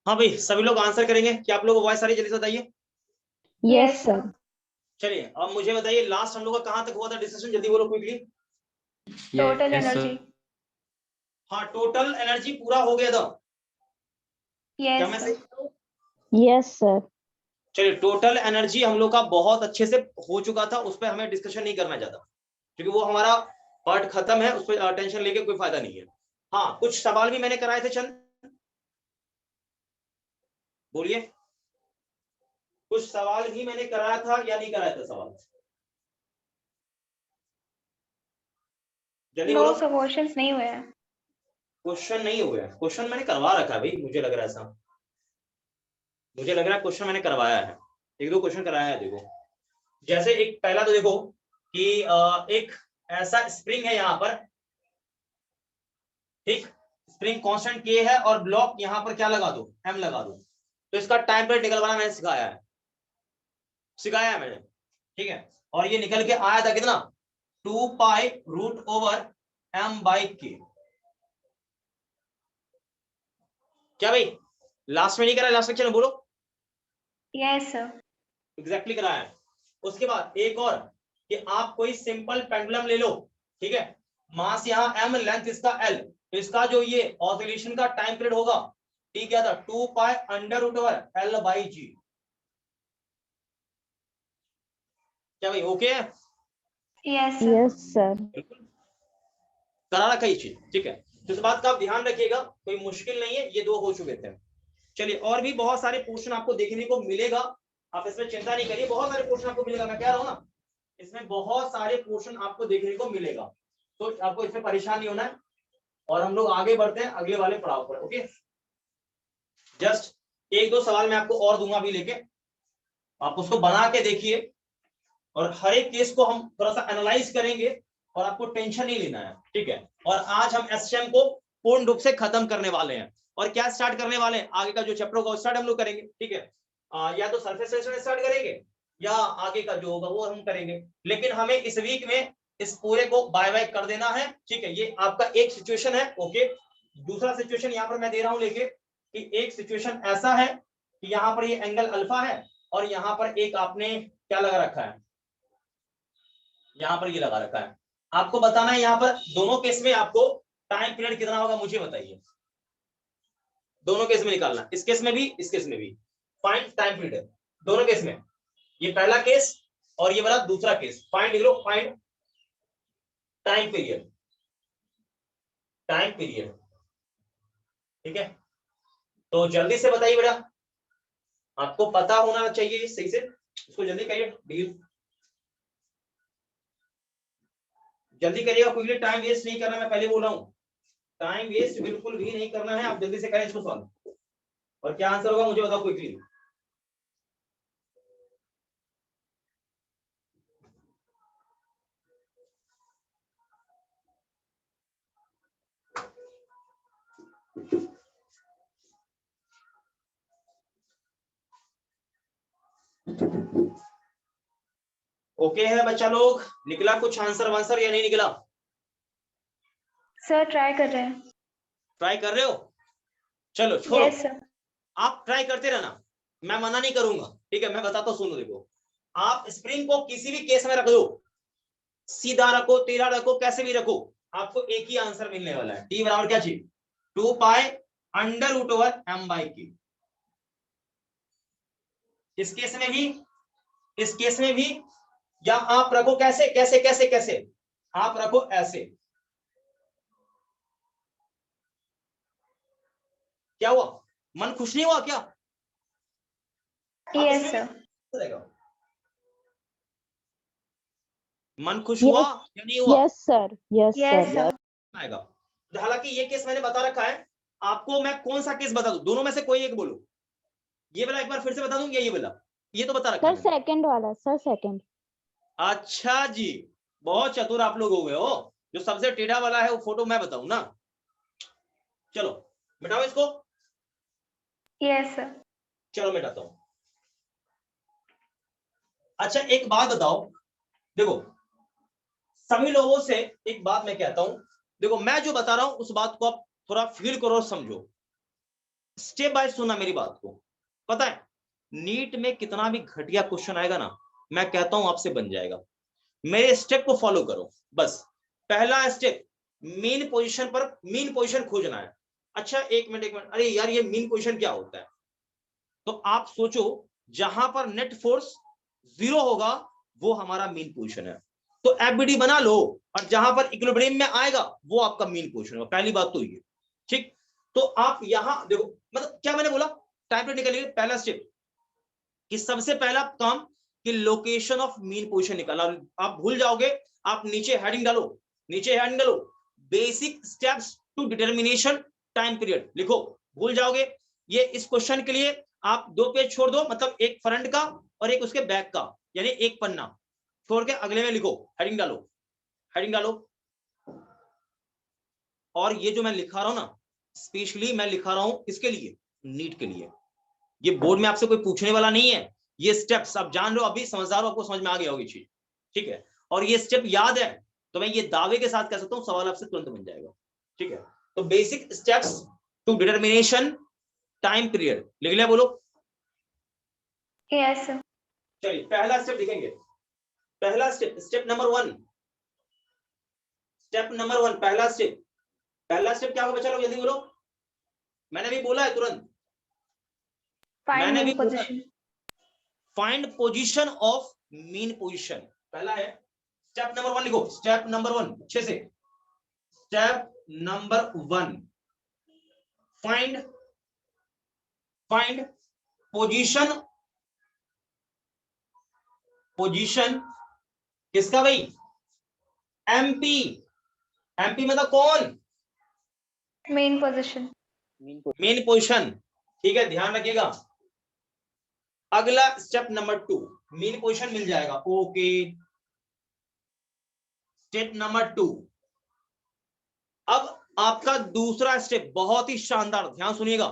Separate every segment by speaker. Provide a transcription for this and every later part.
Speaker 1: हाँ भाई, सभी लोग आंसर करेंगे? क्या आप लोग वॉइस आ रही है? जल्दी से बताइए।
Speaker 2: Yes sir.
Speaker 1: चलिए अब मुझे बताइए, लास्ट हम लोग का कहाँ तक हुआ था डिस्कशन? जल्दी बोलो क्विकली।
Speaker 2: Total energy.
Speaker 1: हाँ, टोटल एनर्जी पूरा हो गया था। क्या मैं
Speaker 2: यस
Speaker 1: सही?
Speaker 2: सर। Yes sir.
Speaker 1: चलिए, टोटल एनर्जी हम लोग का बहुत अच्छे से हो चुका था, उस पर हमें डिस्कशन नहीं करना चाहता क्योंकि वो हमारा पार्ट खत्म है, उस पर टेंशन लेके कोई फायदा नहीं है। हाँ, कुछ सवाल भी मैंने कराए थे, चंद बोलिए। कुछ सवाल भी मैंने कराया था या नहीं कराया था सवाल? जल्दी
Speaker 2: नो
Speaker 1: बोलो।
Speaker 2: सर, क्वेश्चंस नहीं हुए हैं।
Speaker 1: क्वेश्चन नहीं हुए हैं? क्वेश्चन मैंने करवा रखा है भाई, मुझे लग रहा है ऐसा। मुझे लग रहा है क्वेश्चन मैंने करवाया है, एक दो क्वेश्चन कराया है। देखो, जैसे एक पहला तो देखो कि एक ऐसा स्प्रिंग है यहाँ पर, ठीक। स्प्रिंग कांस्टेंट के है और ब्लॉक यहाँ पर क्या लगा दो, एम लगा दो। तो इसका टाइम पीरियड निकलवाना मैंने सिखाया है मैंने, ठीक है। और ये निकल के आया था कितना? 2 पाई रूट ओवर m/k। क्या भाई, लास्ट में नहीं करा? लास्ट सेक्शन में बोलो।
Speaker 2: Yes sir.
Speaker 1: एग्जैक्टली कराया है। उसके बाद एक और कि आप कोई सिंपल पेंडुलम ले लो, ठीक है। मास यहाँ m, लेंथ इसका l, तो इसका जो ये ऑसिलेशन का टाइम पीरियड होगा, ठीक है, था 2 pi under root over l/g। क्या भाई ओके है?
Speaker 2: Yes sir. Yes sir.
Speaker 1: बिल्कुल करा रखा ये चीज, ठीक है। तो इस बात का आप ध्यान रखिएगा, कोई मुश्किल नहीं है, ये दो हो चुके थे। चलिए, और भी बहुत सारे क्वेश्चन आपको देखने को मिलेगा, आप इसमें चिंता नहीं करिए, बहुत सारे क्वेश्चन आपको मिलेगा। मैं कह रहा हूं ना, इसमें बहुत सारे क्वेश्चन आपको देखने को मिलेगा, तो आपको इसमें परेशान नहीं होना है। और हम लोग आगे बढ़ते हैं अगले वाले पड़ाव पर, ओके। जस्ट एक दो सवाल मैं आपको और दूंगा अभी लेके, आप उसको बना के देखिए, और हर एक केस को हम थोड़ा सा एनालाइज करेंगे, और आपको टेंशन नहीं लेना है, ठीक है। और आज हम एसएम को पूर्ण रूप से खत्म करने वाले हैं, और क्या स्टार्ट करने वाले हैं? आगे का जो चैप्टर होगा स्टार्ट हम लोग करेंगे, ठीक है। या तो सरफेस टेंशन स्टार्ट करेंगे, या आगे का जो होगा वो हम करेंगे। लेकिन हमें इस वीक में इस पूरे को बाय बाय कर देना है, ठीक है। ये आपका एक सिचुएशन है, ओके। दूसरा सिचुएशन यहाँ पर मैं दे रहा हूं लेके, कि एक सिचुएशन ऐसा है कि यहाँ पर ये एंगल अल्फा है, और यहाँ पर एक आपने क्या लगा रखा है, यहाँ पर ये लगा रखा है। आपको बताना है यहाँ पर दोनों केस में आपको टाइम पीरियड कितना होगा, मुझे बताइए। दोनों केस में निकालना, इस केस में भी, इस केस में भी। फाइंड टाइम पीरियड दोनों केस में, ये पहला केस और ये वाला दूसरा केस। फाइंड लिख लो, find time period, time period, ठीक है। तो जल्दी से बताइए बेटा, आपको पता होना चाहिए सही से, इसको जल्दी करिए डील, जल्दी करिएगा, क्योंकि टाइम वेस्ट नहीं करना, मैं पहले बोल रहा हूं, टाइम वेस्ट बिल्कुल भी नहीं करना है। आप जल्दी से करें इसको सॉल्व, और क्या आंसर होगा मुझे बताओ क्विकली। ओके है बच्चा लोग? निकला कुछ आंसर वांसर या नहीं निकला?
Speaker 2: सर ट्राई कर रहे हैं।
Speaker 1: ट्राई कर रहे हो? चलो छोड़ो,
Speaker 2: यस सर।
Speaker 1: आप ट्राई करते रहना, मैं मना नहीं करूंगा, ठीक है। मैं बताता हूं, सुनो देखो, आप स्प्रिंग को किसी भी केस में रख दो, सीधा रखो, टेढ़ा रखो, कैसे भी रखो, आपको एक ही आंसर मिलने वाला है। टी बराबर क्या चाहिए? 2 pi under root over m/k। इस केस में भी, इस केस में भी, या आप रखो कैसे कैसे कैसे कैसे, आप रखो ऐसे। क्या हुआ, मन खुश नहीं हुआ क्या? अब
Speaker 2: यस
Speaker 1: इसमें
Speaker 2: सर।
Speaker 1: भी मन खुश हुआ या नहीं हुआ?
Speaker 2: Yes sir. Yes yes
Speaker 1: sir
Speaker 2: sir.
Speaker 1: आएगा। हालांकि ये केस मैंने बता रखा है आपको, मैं कौन सा केस बता दूं, दोनों में से कोई एक बोलो। ये वाला एक बार फिर से बता दूं, या ये वाला? ये तो बता रखा है
Speaker 2: सर
Speaker 1: मैंने।
Speaker 2: सेकंड वाला, सर सेकंड।
Speaker 1: अच्छा जी, बहुत चतुर आप लोग हो गए हो। जो सबसे टेढ़ा वाला है वो फोटो मैं बताऊं ना? चलो मिटाओ इसको।
Speaker 2: Yes sir.
Speaker 1: चलो मिटाता हूं। अच्छा एक बात बताओ, देखो सभी लोगों से एक बात मैं कहता हूं, देखो मैं जो बता रहा हूं उस बात को आप थोड़ा फील करो और समझो। स्टेप बाय सुनना मेरी बात को। पता है नीट में कितना भी घटिया क्वेश्चन आएगा ना, मैं कहता हूं आपसे बन जाएगा। मेरे स्टेप को फॉलो करो बस। पहला स्टेप, मीन पोजीशन पर मीन पोजीशन खोजना है। अच्छा एक मिनट, अरे यार ये मीन पोजीशन क्या होता है? तो आप सोचो जहां पर नेट फोर्स 0 होगा वो हमारा मीन पोजीशन है, तो एफबीडी बना लो, और जहां पर इक्विलिब्रियम में आएगा वो आपका मीन पोजीशन होगा। पहली बात तो ये, ठीक। तो आप यहां देखो, मतलब क्या मैंने बोला, टाइम पे निकलिए। पहला स्टेप कि सबसे पहला काम कि लोकेशन ऑफ मीन पोजीशन निकालना। आप भूल जाओगे, आप नीचे हेडिंग डालो, नीचे हेडिंग डालो, basic steps to determination time period लिखो। भूल जाओगे, ये इस क्वेश्चन के लिए आप 2 पेज छोड़ दो, मतलब एक फ्रंट का और एक उसके बैक का, यानी एक पन्ना छोड़ के अगले में लिखो, हेडिंग डालो, हेडिंग डालो। और ये जो मैं लिखा रहा हूं ना, स्पेशली मैं लिखा रहा हूं किसके लिए? नीट के लिए। ये बोर्ड में आपसे कोई पूछने वाला नहीं है। ये स्टेप्स आप जान रहे हो, अभी समझदार हो, आपको समझ में आ गया होगी चीज, ठीक है। और ये स्टेप याद है तो मैं ये दावे के साथ कह सकता हूं सवाल आपसे तुरंत बन जाएगा, ठीक है। तो basic steps to determination time period लिख लिया, बोलो।
Speaker 2: Yes sir.
Speaker 1: चलिए पहला स्टेप लिखेंगे। पहला step, step number 1, step number 1, पहला स्टेप। पहला स्टेप क्या होगा बच्चा लोग, जल्दी बोलो। मैंने भी बोला है तुरंत,
Speaker 2: फाइंड
Speaker 1: मैंने भी
Speaker 2: mean position.
Speaker 1: Find position of mean position पहला है। स्टेप नंबर 1 लिखो, स्टेप नंबर 1 अच्छे से। Step number 1, find position, position किसका भाई? एमपी। एमपी मतलब कौन?
Speaker 2: Main position.
Speaker 1: मेन पोजीशन, ठीक है, ध्यान रखिएगा। अगला स्टेप नंबर 2, मेन पोजीशन मिल जाएगा, ओके। स्टेप नंबर 2, अब आपका दूसरा स्टेप बहुत ही शानदार, ध्यान सुनिएगा।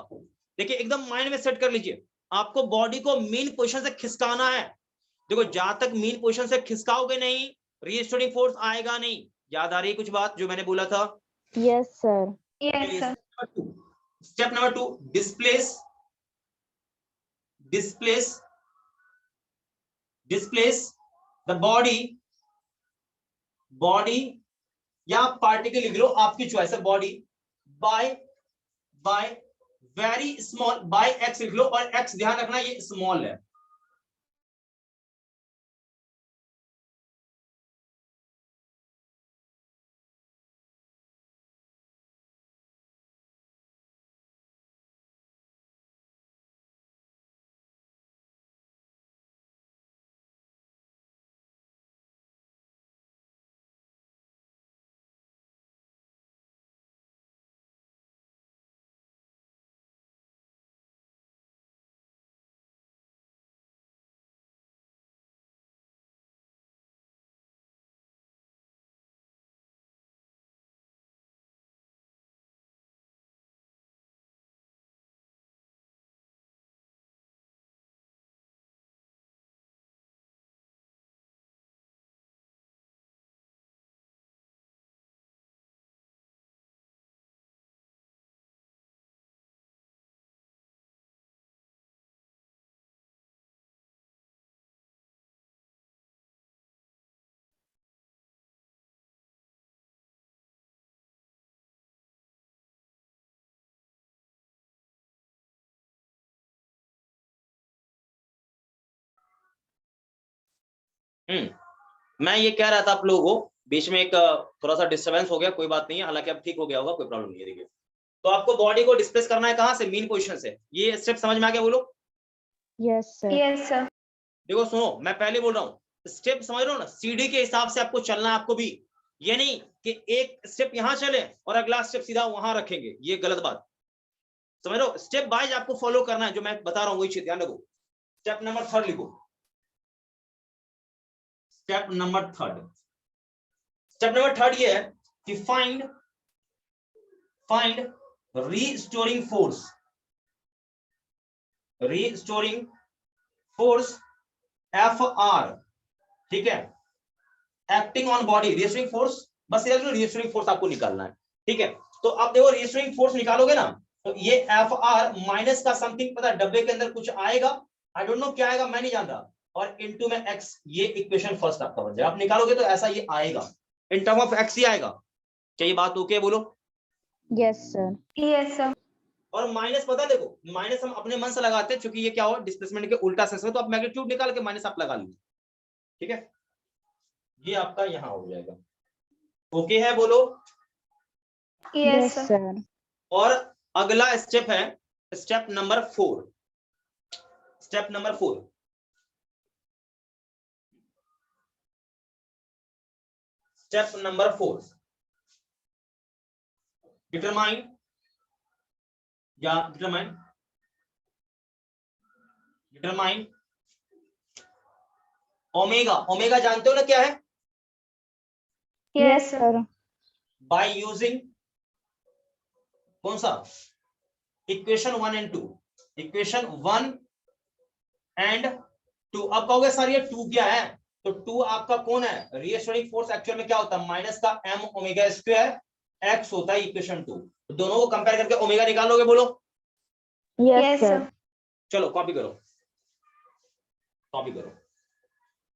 Speaker 1: देखिए एकदम माइंड में सेट कर लीजिए, आपको बॉडी को मेन पोजीशन से खिसकाना है। देखो जहां तक मेन पोजीशन से खिसकाओगे नहीं, रीस्टोरिंग फोर्स आएगा नहीं। याद आ रही है कुछ बात जो मैंने बोला था?
Speaker 2: Yes sir. Yes sir.
Speaker 1: Step number 2, displace, displace, displace the body, body या पार्टिकल लिख लो, आपकी चॉइस है, body by very small, by x लिख लो, और एक्स ध्यान रखना ये स्मॉल है। मैं ये कह रहा था आप लोगों को, बीच में एक थोड़ा सा डिस्टरबेंस हो गया, कोई बात नहीं है, हालांकि अब ठीक हो गया होगा, कोई प्रॉब्लम नहीं है। देखिए तो आपको बॉडी को डिस्प्लेस करना है कहां से? मीन पोजीशन से। ये स्टेप समझ में आ गया, बोलो।
Speaker 2: Yes sir. Yes sir.
Speaker 1: देखो सुनो, मैं पहले बोल रहा हूँ, स्टेप समझ रहे हो ना, सीढ़ी के हिसाब से आपको चलना है। आपको भी ये नहीं कि एक स्टेप यहां चले और अगला स्टेप सीधा वहां रखेंगे, ये गलत बात। समझ रहे हो, स्टेप वाइज आपको फॉलो करना है, जो मैं बता रहा हूँ वही चीज ध्यान रखो। स्टेप नंबर 3 लिखो, स्टेप नंबर 3। स्टेप नंबर 3 ये है कि find restoring force, restoring force FR, ठीक है, acting on body, restoring force, बस ये रीस्टोरिंग फोर्स आपको निकालना है, ठीक है। तो अब देखो रीस्टोरिंग फोर्स निकालोगे ना, तो ये एफ आर माइनस का समथिंग पता डब्बे के अंदर कुछ आएगा, आई डोंट नो क्या आएगा, मैं नहीं जानता, और इनटू में एक्स, ये इक्वेशन फर्स्ट आपका बन जाएगा। आप निकालोगे तो ऐसा ये आएगा, इन टर्म ऑफ एक्स ही आएगा। क्या ये बात ओके बोलो?
Speaker 2: Yes sir. Yes sir.
Speaker 1: और माइनस पता देखो, माइनस हम अपने मन से लगाते हैं, क्योंकि ये क्या हो डिस्प्लेसमेंट के उल्टा सेंस में, तो आप मैग्नीट्यूड निकाल के माइनस आप लगा लीजिए, ठीक है, ये आपका यहां हो जाएगा। ओके है बोलो?
Speaker 2: Yes sir.
Speaker 1: और अगला स्टेप है step number 4। Step number 4, step number 4, determine या डिटरमाइन ओमेगा। ओमेगा जानते हो ना क्या है?
Speaker 2: Yes sir.
Speaker 1: बाय यूजिंग कौन सा? Equation 1 and 2, equation 1 and 2। अब कहोगे सर ये 2 क्या है? तो 2 आपका कौन है? रिएस्टोरिंग फोर्स एक्चुअल में क्या होता है? माइनस का m ओमेगा स्क्वायर x होता है इक्वेशन 2। तो दोनों को कंपेयर करके ओमेगा निकालोगे, बोलो?
Speaker 2: Yes sir.
Speaker 1: चलो कॉपी करो, कॉपी करो।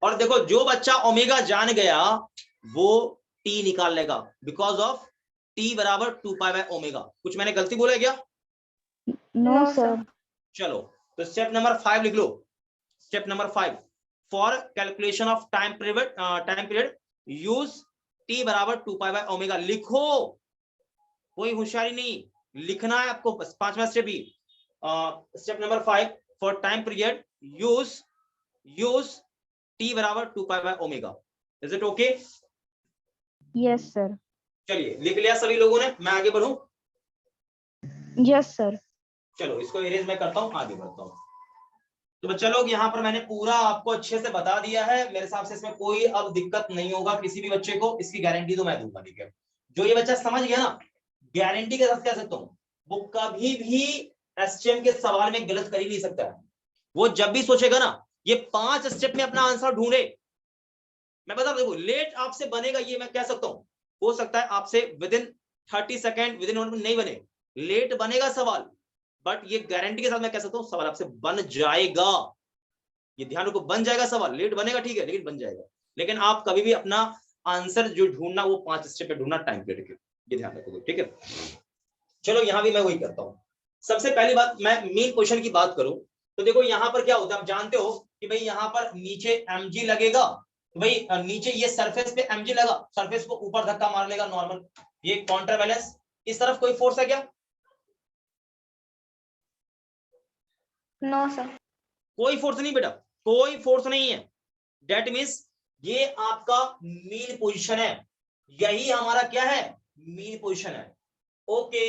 Speaker 1: और देखो जो बच्चा ओमेगा जान गया वो t निकाल लेगा, बिकॉज ऑफ t बराबर 2 पाई बाय ओमेगा। कुछ मैंने गलती बोला क्या?
Speaker 2: No sir.
Speaker 1: चलो तो स्टेप नंबर 5 लिख लो। Step number 5, for calculation of time period use t बराबर 2 पाई बाय ओमेगा। लिखो, कोई होशियारी नहीं, लिखना है आपको बस। 5वां स्टेप ही, step number 5, for time period use t बराबर 2 pi by omega. Is it okay?
Speaker 2: Yes sir.
Speaker 1: चलिए लिख लिया सभी लोगों ने, मैं आगे बढ़ूं?
Speaker 2: Yes sir.
Speaker 1: चलो इसको इरेज मैं करता हूं, आगे बढ़ता हूं। तो बच्चा लोग यहाँ पर मैंने पूरा आपको अच्छे से बता दिया है, मेरे हिसाब से इसमें कोई अब दिक्कत नहीं होगा किसी भी बच्चे को, इसकी गारंटी तो मैं दूंगा, ठीक है। जो ये बच्चा समझ गया ना, गारंटी के साथ कह सकता हूँ, वो कभी भी एसटीएम के सवाल में गलत कर ही नहीं सकता है। वो जब भी सोचेगा ना ये 5 स्टेप में अपना आंसर ढूंढे, मैं बता देखो लेट आपसे बनेगा, ये मैं कह सकता हूँ, हो सकता है आपसे with in 30 second with in 1 minute नहीं बने, लेट बनेगा सवाल, बट ये गारंटी के साथ मैं कह सकता हूँ सवाल आपसे बन जाएगा। ये ध्यान रखो, बन जाएगा सवाल, लेट बनेगा ठीक है लेकिन बन जाएगा। लेकिन आप कभी भी अपना आंसर जो ढूंढना वो 5 स्टेप पे ढूंढना टाइम पीरियड के, ये ध्यान रखोगे, ठीक है। चलो यहां भी मैं वही करता हूँ। सबसे पहली बात मैं मेन क्वेश्चन की बात करूं तो देखो यहाँ पर क्या होता है, आप जानते हो कि भाई यहाँ पर नीचे mg लगेगा, तो भाई नीचे ये सरफेस पे mg लगा, सरफेस को ऊपर धक्का मार लेगा नॉर्मल, ये काउंटर बैलेंस। इस तरफ कोई फोर्स है क्या?
Speaker 2: No sir.
Speaker 1: कोई फोर्स नहीं बेटा, कोई फोर्स नहीं है। डेट मीन्स ये आपका मीन पोजीशन है, यही हमारा क्या है? मीन पोजीशन है। Okay,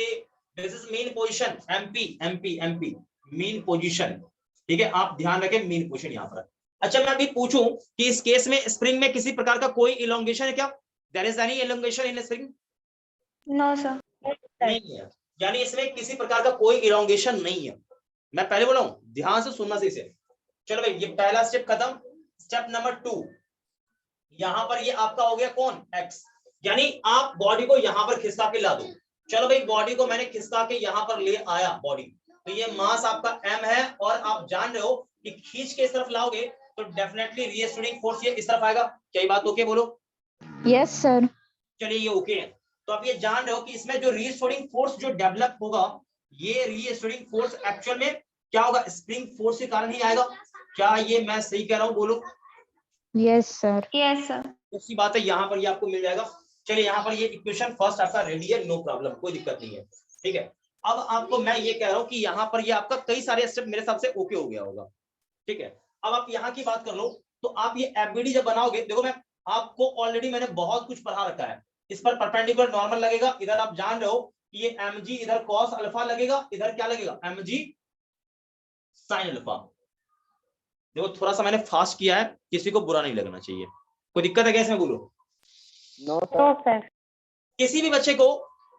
Speaker 1: this is mean position, MP MP MP mean position, ठीक है। आप ध्यान रखें मीन पोजीशन यहाँ पर। अच्छा मैं अभी पूछूं कि इस केस में स्प्रिंग में किसी प्रकार का कोई इलोंगेशन है क्या? There is any elongation in spring?
Speaker 2: No sir.
Speaker 1: नहीं है, यानी इसमें किसी प्रकार का कोई इलोंगेशन नहीं है। मैं पहले बोला हूं, ध्यान से सुनना सही से। चलो भाई ये पहला स्टेप खत्म। स्टेप नंबर 2, यहां पर ये आपका हो गया कौन? एक्स, यानी आप बॉडी को यहां पर खिसका के ला दो। चलो भाई बॉडी को मैंने खिसका के यहां पर ले आया बॉडी, तो ये मास आपका m है, और आप जान रहे हो कि खींच के इस तरफ लाओगे तो डेफिनेटली रिएस्टोरिंग फोर्स ये इस तरफ आएगा। क्या ये बात ओके बोलो?
Speaker 2: Yes sir.
Speaker 1: चलिए ये ओके है। तो आप ये जान रहे हो कि इसमें जो रिएस्टोरिंग फोर्स जो डेवलप होगा, ये रिएस्टोरिंग फोर्स एक्चुअल में क्या होगा? स्प्रिंग फोर्स के कारण ही आएगा। क्या ये मैं सही कह रहा हूं? बोलो।
Speaker 2: Yes sir. Yes sir.
Speaker 1: उसी बात है, यहाँ पर ये आपको मिल जाएगा। चलिए यहाँ पर ये इक्वेशन फर्स्ट आपका रेडी है, नो प्रॉब्लम, कोई दिक्कत नहीं है, ठीक है। अब आपको मैं ये कह रहा हूँ कि यहाँ पर ये आपका कई सारे स्टेप मेरे हिसाब से ओके हो गया होगा, ठीक है। अब आप यहाँ की बात कर लो, तो आप ये एफबीडी जब बनाओगे, देखो मैं आपको ऑलरेडी मैंने बहुत कुछ पढ़ा रखा है। इस पर परपेंडिकुलर नॉर्मल लगेगा, इधर आप जान रहे हो कि ये mg इधर cos अल्फा लगेगा, इधर क्या लगेगा? mg sin alpha. देखो थोड़ा सा मैंने फास्ट किया है, किसी को बुरा नहीं लगना चाहिए। कोई दिक्कत है क्या इसमें? बोलो।
Speaker 2: No sir.
Speaker 1: किसी भी बच्चे को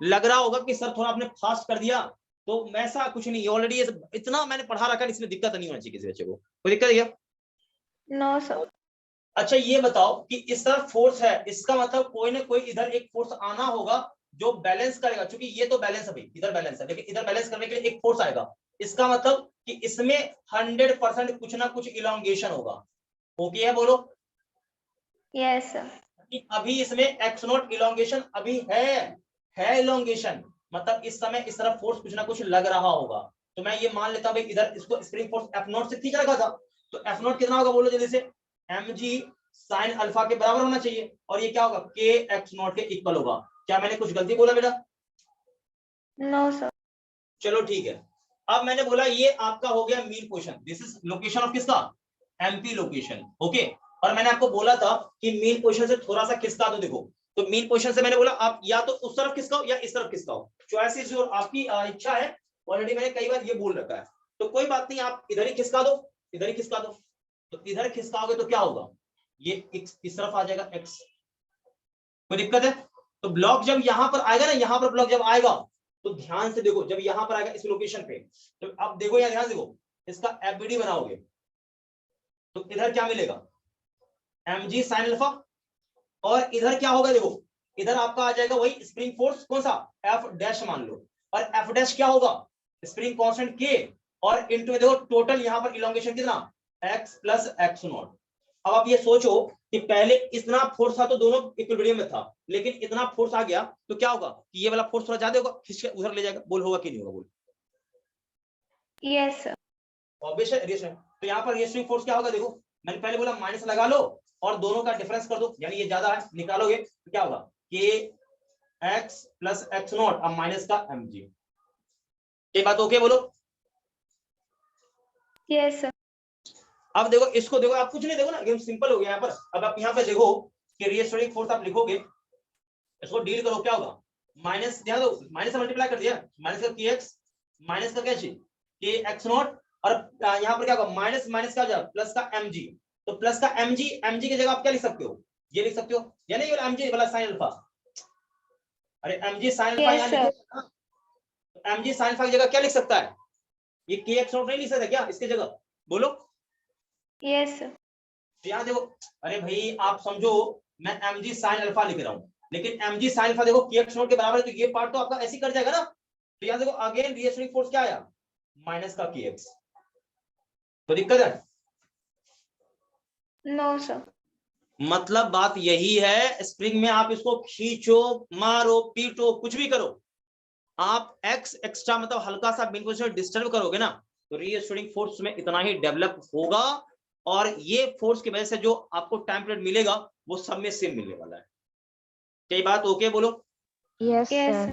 Speaker 1: लग रहा होगा कि सर थोड़ा आपने फास्ट कर दिया, तो ऐसा कुछ नहीं, ऑलरेडी इतना मैंने पढ़ा रखा है, इसमें दिक्कत नहीं होनी चाहिए किसी बच्चे को। कोई दिक्कत है क्या?
Speaker 2: No sir.
Speaker 1: अच्छा ये बताओ कि इस तरफ फोर्स है, इसका मतलब कोई ना कोई इधर एक फोर्स आना होगा जो बैलेंस करेगा, क्योंकि ये तो बैलेंस है भाई, इधर बैलेंस है, लेकिन इधर बैलेंस करने के लिए एक फोर्स आएगा। इसका मतलब कि इसमें 100% कुछ ना कुछ इलोंगेशन होगा। ओके है, बोलो।
Speaker 2: Yes sir.
Speaker 1: अभी इसमें एक्स नॉट इलोंगेशन अभी है इलोंगेशन, मतलब इस समय इस तरफ फोर्स कुछ ना कुछ लग रहा होगा। तो मैं ये मान लेता हूं भाई इधर इसको स्प्रिंग फोर्स एफ नॉट से खींच रखा था, तो एफ नॉट कितना होगा बोलो जल्दी से, mg साइन अल्फा के बराबर होना चाहिए, और ये क्या होगा, के एक्स नॉट के इक्वल होगा। क्या मैंने कुछ गलती बोला बेटा?
Speaker 2: No sir.
Speaker 1: चलो ठीक है। अब मैंने बोला ये आपका हो गया mean position, this is location of किसका, एमपी लोकेशन। ओके, और मैंने आपको बोला था कि मीन पोजीशन से थोड़ा सा खिसका दो। देखो, तो मीन पोजीशन से मैंने बोला आप या तो उस तरफ खिसकाओ या इस तरफ खिसकाओ, चॉइस इज योर, आपकी इच्छा है। ऑलरेडी मैंने कई बार ये बोल रखा है, तो कोई बात नहीं, आप इधर ही खिसका दो, इधर ही खिसका दो। तो इधर खिसकाओगे तो क्या होगा, ये इस तरफ आ जाएगा एक्स। कोई दिक्कत है? तो ब्लॉक जब यहां पर आएगा ना, यहां पर ब्लॉक जब आएगा, तो ध्यान से देखो, जब यहां पर आएगा इस लोकेशन पे, तो अब देखो यहाँ ध्यान देखो, इसका एफबीडी बनाओगे तो इधर क्या मिलेगा, mg sin अल्फा, और इधर क्या होगा देखो, इधर आपका आ जाएगा वही स्प्रिंग फोर्स, कौन सा, एफ डैश मान लो, और एफ डैश क्या होगा, स्प्रिंग कांस्टेंट के, और इनटू में देखो टोटल यहां पर इलोंगेशन कितना, x प्लस एक्स नॉट। अब आप ये सोचो कि पहले इतना फोर्स था तो दोनों इक्विलिब्रियम में था, लेकिन इतना फोर्स आ गया तो क्या होगा कि ये वाला फोर्स थोड़ा ज्यादा होगा, खींच के उधर ले जाएगा। बोल होगा कि नहीं होगा, बोल।
Speaker 2: Yes sir.
Speaker 1: ऑब्वियस है रिएक्शन। तो यहाँ पर रिएक्टिव फोर्स क्या होगा, देखो मैंने पहले बोला माइनस लगा लो और दोनों का डिफरेंस कर दो, यानी ये ज्यादा है, निकालोगे तो क्या होगा, के एक्स प्लस एक्स नॉट, अब माइनस का mg। ये बात ओके बोलो?
Speaker 2: Yes sir.
Speaker 1: अब देखो इसको, देखो आप कुछ नहीं, देखो ना एकदम सिंपल हो गया यहाँ पर। अब आप यहाँ पे देखो कि रिएक्टिव फोर्स आप लिखोगे, इसको डील करो, क्या होगा, माइनस, ध्यान दो माइनस से मल्टीप्लाई कर दिया, माइनस का के एक्स, माइनस का क्या चीज, के एक्स नॉट, और यहाँ पर क्या होगा, माइनस माइनस का जाएगा प्लस का mg। तो प्लस का mg की जगह आप क्या लिख सकते हो, ये लिख सकते हो, या नहीं, mg वाला साइन अल्फा, अरे mg साइन अल्फा यहाँ लिखो, mg साइन अल्फा की जगह क्या लिख सकता है, ये के एक्स नॉट नहीं लिख सकता क्या इसकी जगह, बोलो?
Speaker 2: Yes sir.
Speaker 1: तो यहाँ देखो, अरे भाई आप समझो, मैं mg साइन अल्फा लिख रहा हूँ, लेकिन mg साइन अल्फा देखो के एक्स नॉट के बराबर है, तो ये पार्ट तो आपका ऐसे ही कर जाएगा ना। तो यहाँ देखो अगेन रिएक्टिव फोर्स क्या आया, माइनस का के एक्स। तो दिक्कत है?
Speaker 2: No sir.
Speaker 1: मतलब बात यही है, स्प्रिंग में आप इसको खींचो, मारो, पीटो, कुछ भी करो, आप एक्स एक्स्ट्रा मतलब हल्का सा बिन पोजीशन डिस्टर्ब करोगे ना, तो रीस्टोरिंग फोर्स में इतना ही डेवलप होगा, और ये फोर्स की वजह से जो आपको टाइम पीरियड मिलेगा वो सब में सेम मिलने वाला है। कई बात ओके बोलो?
Speaker 2: Yes sir.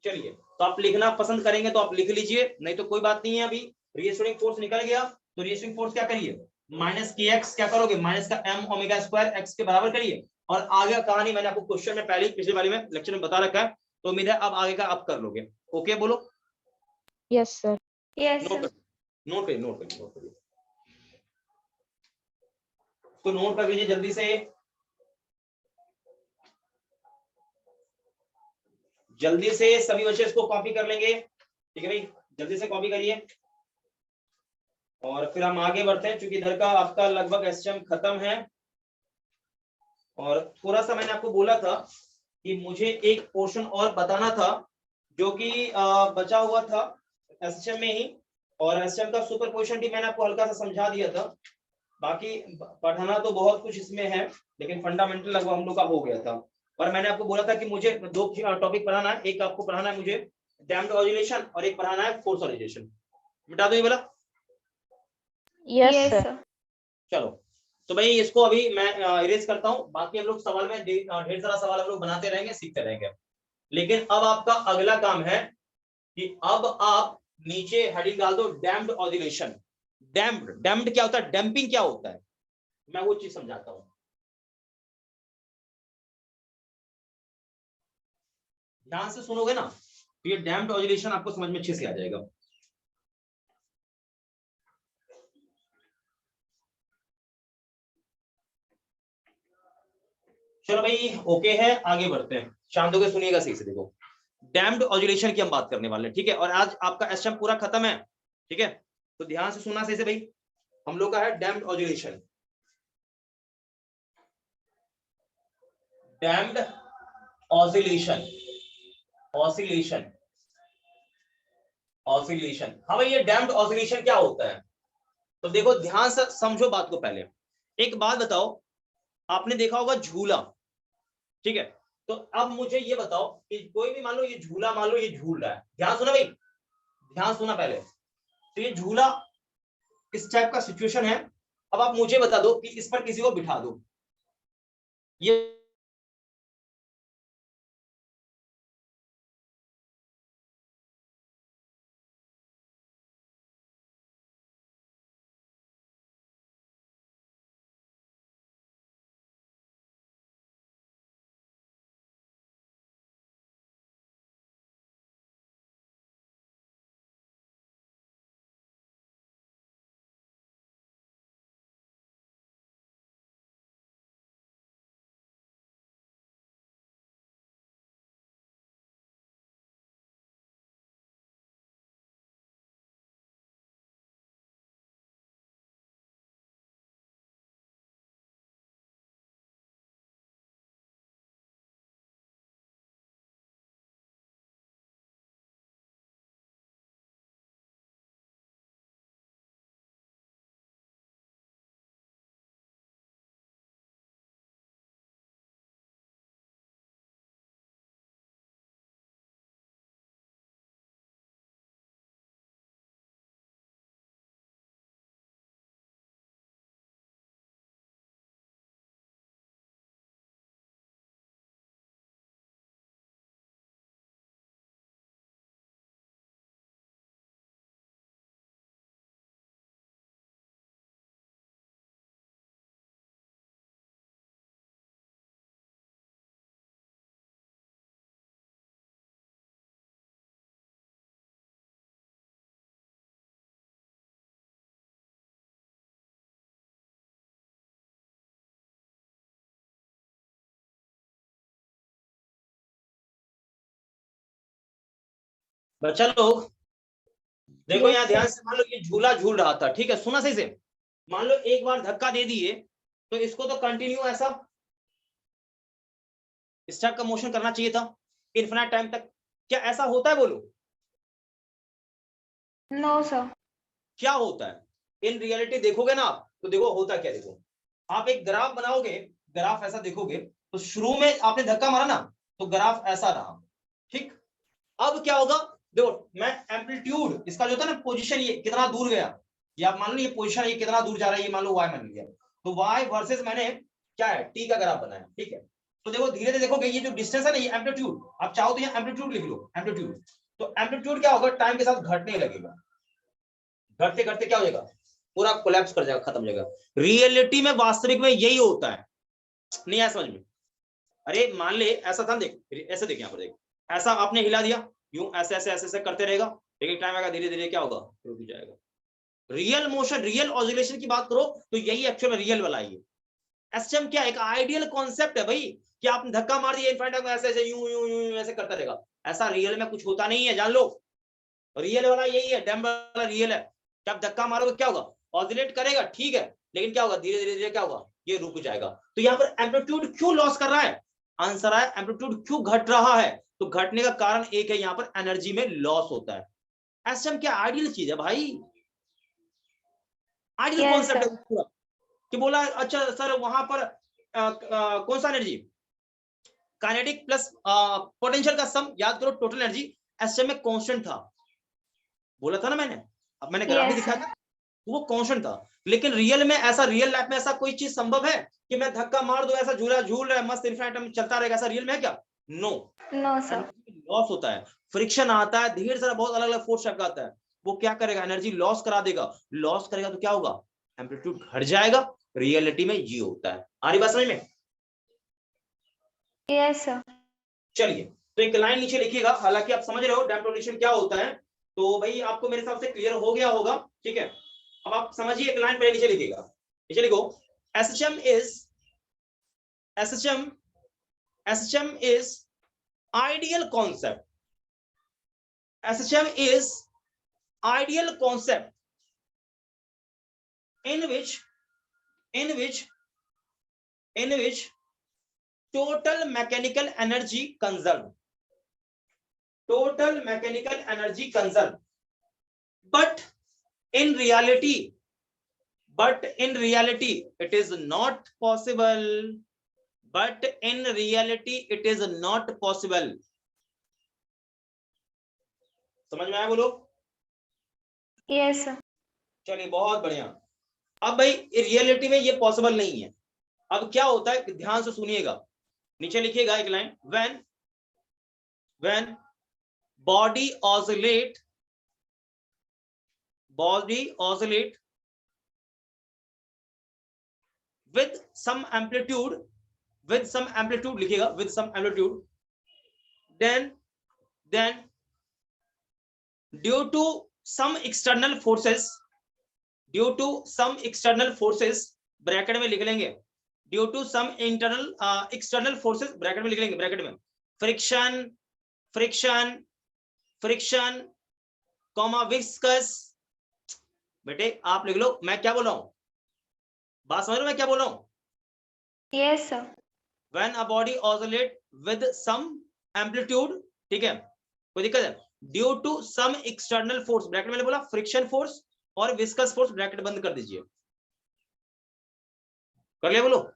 Speaker 1: चलिए, तो आप लिखना पसंद करेंगे तो आप लिख लीजिए, नहीं तो कोई बात नहीं है। अभी रीस्टोरिंग फोर्स निकल गया, तो रीस्टोरिंग फोर्स क्या करिए, माइनस के एक्स क्या करोगे, माइनस का एम ओमेगा स्क्वायर एक्स के बराबर करिए, और आगे कहानी मैंने आपको क्वेश्चन में पहले पिछले वाले में लेक्चर में बता रखा है, तो उम्मीद है अब आगे का आप कर लोगे। ओके बोलो?
Speaker 2: Yes sir. Yes
Speaker 1: note
Speaker 2: sir.
Speaker 1: Note करिए, नोट करिए, नोट करिए, तो नोट कर लीजिए जल्दी से, जल्दी से सभी बच्चे इसको कॉपी कर लेंगे, ठीक है भाई, जल्दी से कॉपी करिए, और फिर हम आगे बढ़ते हैं, क्योंकि इधर का आपका लगभग एसएम खत्म है। और थोड़ा सा मैंने आपको बोला था कि मुझे एक पोर्शन और बताना था जो कि बचा हुआ था एसएम में ही, और एसएम का सुपर पोजिशन भी मैंने आपको हल्का सा समझा दिया था। बाकी पढ़ाना तो बहुत कुछ इसमें है, लेकिन फंडामेंटल लगभग हम लोग का हो गया था। और मैंने आपको बोला था कि मुझे दो टॉपिक पढ़ाना है, एक आपको पढ़ाना है मुझे डैम्प्ड ऑसिलेशन, और एक पढ़ाना है फोर्स ऑसिलेशन। मिटा दो ये वाला?
Speaker 2: Yes sir.
Speaker 1: चलो, तो भाई इसको अभी मैं इरेज करता हूँ, बाकी हम लोग सवाल में ढेर सारा सवाल हम लोग बनाते रहेंगे, सीखते रहेंगे। लेकिन अब आपका अगला काम है कि अब आप नीचे हेडिंग डाल दो डैम्प्ड ऑसिलेशन। डैम्प्ड क्या होता है, डैम्पिंग क्या होता है, मैं वो चीज समझाता हूँ, ध्यान से सुनोगे ना तो ये डैम्प्ड ऑसिलेशन आपको समझ में अच्छे से आ जाएगा। चलो भाई ओके है, आगे बढ़ते हैं, शांत होकर सुनिएगा सही से। देखो, डैम्प्ड ऑसिलेशन की हम बात करने वाले हैं, ठीक है, और आज आपका एसएम पूरा खत्म है, ठीक है, तो ध्यान से सुनना सही से भाई। हम लोग का है damped oscillation. Damped oscillation oscillation, oscillation. हाँ भाई, ये डैम्प्ड ऑसिलेशन क्या होता है? तो देखो ध्यान से समझो बात को। पहले एक बात बताओ, आपने देखा होगा झूला, ठीक है? तो अब मुझे ये बताओ कि कोई भी मान लो ये झूला, मान लो ये झूल रहा है, ध्यान सुना भाई, ध्यान सुना पहले। तो ये झूला इस टाइप का सिचुएशन है। अब आप मुझे बता दो कि इस पर किसी को बिठा दो, ये बच्चा लोग देखो
Speaker 2: Yes,
Speaker 1: यहाँ
Speaker 2: sir.
Speaker 1: ध्यान से, मान लो ये झूला झूल रहा था, ठीक है? सुना सही से। मान लो एक बार धक्का दे दिए तो इसको तो कंटिन्यू ऐसा इस टाइप का मोशन करना चाहिए था इन्फिनिट टाइम तक। क्या ऐसा होता है? बोलो
Speaker 2: No, sir.
Speaker 1: क्या होता है इन रियलिटी? देखोगे ना आप तो देखो होता क्या। देखो आप एक ग्राफ बनाओगे, ग्राफ ऐसा देखोगे तो शुरू में आपने धक्का मारा ना तो ग्राफ ऐसा रहा, ठीक? अब क्या होगा? देखो मैं एम्पलीट्यूड इसका जो था ना पोजीशन, ये कितना दूर गया, ये आप मान लो ये पोजीशन ये कितना दूर जा रहा है, ये मान लो y मान लिया। तो y वर्सेस मैंने क्या है t का ग्राफ बनाया, ठीक है? तो देखो धीरे धीरे देखोगे ये जो डिस्टेंस है ना, ये एम्पलीट्यूड, आप चाहो तो यहाँ एम्पलीट्यूड लिख लो, एम्पलीट्यूड। तो एम्पलीट्यूड क्या होगा? टाइम के साथ घटने लगेगा, घटते घटते क्या हो जाएगा? पूरा कोलैप्स कर जाएगा, खत्म हो जाएगा। रियलिटी में, वास्तविक में यही होता है। नहीं आया समझ में? अरे मान ले ऐसा था, देख ऐसे, देख यहाँ पर देख, ऐसा आपने हिला दिया, यूं ऐसे ऐसे ऐसे ऐसे करते रहेगा, लेकिन टाइम आएगा धीरे धीरे क्या होगा? रुक जाएगा। रियल मोशन, रियल ऑसिलेशन की बात करो तो यही एक्चुअल रियल वाला ही है। एसएम क्या एक आइडियल कॉन्सेप्ट है भाई, कि आपने धक्का मार दिया इनफाइनाइट में, ऐसे ऐसे यूं यूं यूं ऐसे करता रहेगा। ऐसा रियल में कुछ होता नहीं है, जान लो। रियल वाला यही है, डैम वाला रियल है। जब धक्का मारोगे क्या होगा? ऑसिलेट करेगा, ठीक है, लेकिन क्या होगा? धीरे धीरे धीरे क्या होगा? ये रुक जाएगा। तो यहाँ पर एम्पलीट्यूड क्यों लॉस कर रहा है? आंसर है एम्पलीट्यूड क्यों घट रहा है? तो घटने का कारण एक है, यहाँ पर एनर्जी में लॉस होता है। एसएम क्या आइडियल चीज है भाई, आइडियल
Speaker 2: Yes,
Speaker 1: कॉन्सेप्ट है
Speaker 2: sir.
Speaker 1: पूरा। कि बोला अच्छा सर वहां पर कौन सा एनर्जी? काइनेटिक प्लस पोटेंशियल का सम, याद करो टोटल एनर्जी एसएम में कांस्टेंट था, बोला था ना मैंने। अब मैंने ग्राफ भी
Speaker 2: Yes,
Speaker 1: दिखाया
Speaker 2: sir.
Speaker 1: था, वो कांस्टेंट था। लेकिन रियल में ऐसा, रियल लाइफ में ऐसा कोई चीज संभव है कि मैं धक्का मार दूं, ऐसा झूला झूल रहा है मस्त इनफिनिट में चलता रहेगा? ऐसा रियल में है क्या? No.
Speaker 2: No, sir.
Speaker 1: Energy loss होता है, फ्रिक्शन आता है, ढेर सारा बहुत अलग अलग फोर्स आता है। वो क्या करेगा? एनर्जी लॉस करा देगा। लॉस करेगा तो क्या होगा? एम्पलीट्यूड घट जाएगा। रियलिटी में ये होता है। आ रही बात समझ में?
Speaker 2: Yes, sir.
Speaker 1: चलिए, तो एक लाइन नीचे लिखिएगा, हालांकि आप समझ रहे हो डैम्प्ड ऑसिलेशन क्या होता है, तो भाई आपको मेरे हिसाब से क्लियर हो गया होगा, ठीक है? अब आप समझिए, एक लाइन पहले नीचे लिखिएगा, नीचे लिखो SHM is SHM SHM is ideal concept. SHM is ideal concept in which total mechanical energy conserved total mechanical energy conserved, but in reality it is not possible. But in reality it is not possible. समझ में आया बोलो?
Speaker 2: Yes, sir.
Speaker 1: चलिए बहुत बढ़िया। अब भाई reality में ये पॉसिबल नहीं है। अब क्या होता है, ध्यान से सुनिएगा, नीचे लिखिएगा एक line, when body oscillate with some amplitude लिखिएगा, with some amplitude, then due to some external forces bracket में लिख लेंगे, due to some external forces bracket में लिख लेंगे, ब्रैकेट में फ्रिक्शन कॉमा विस्कस। बेटे आप लिख लो, मैं क्या बोल रहा हूं, बात समझ लो मैं क्या बोल रहा हूं?
Speaker 2: Yes, sir.
Speaker 1: When a body oscillate with some amplitude, ठीक है, कोई दिक्कत है, due to some external force, bracket में बोला फ्रिक्शन फोर्स और विस्कस फोर्स, ब्रैकेट बंद कर दीजिए, कर लिया बोलो?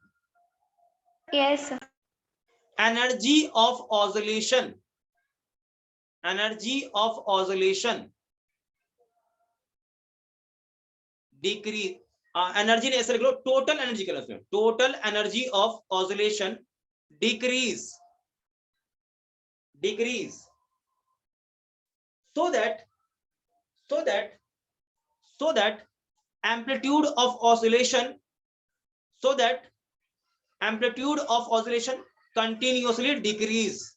Speaker 2: Yes, sir.
Speaker 1: Energy of oscillation decrease, energy ने ऐसे लिख लो, टोटल एनर्जी कर, उसमें total energy of oscillation decrease so that amplitude of oscillation continuously decrease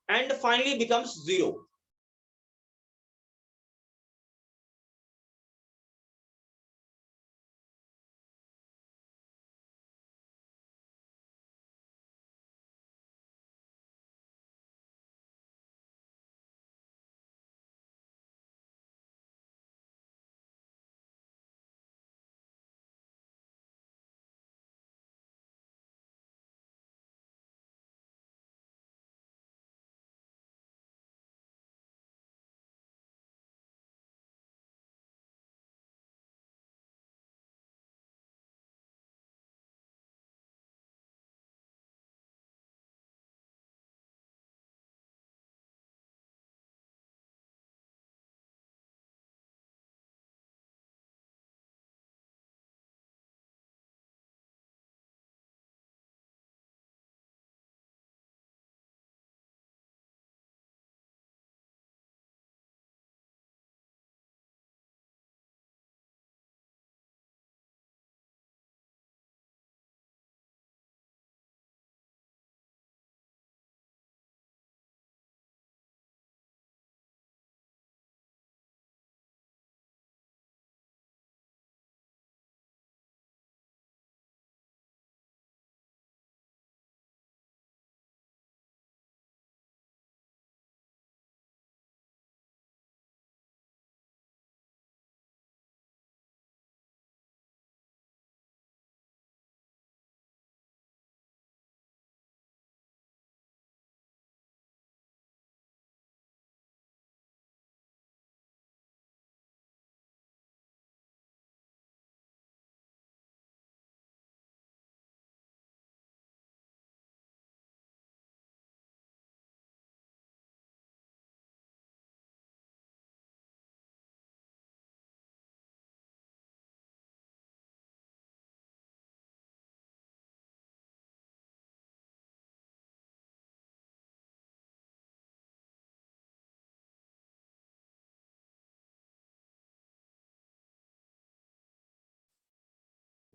Speaker 1: and finally becomes zero.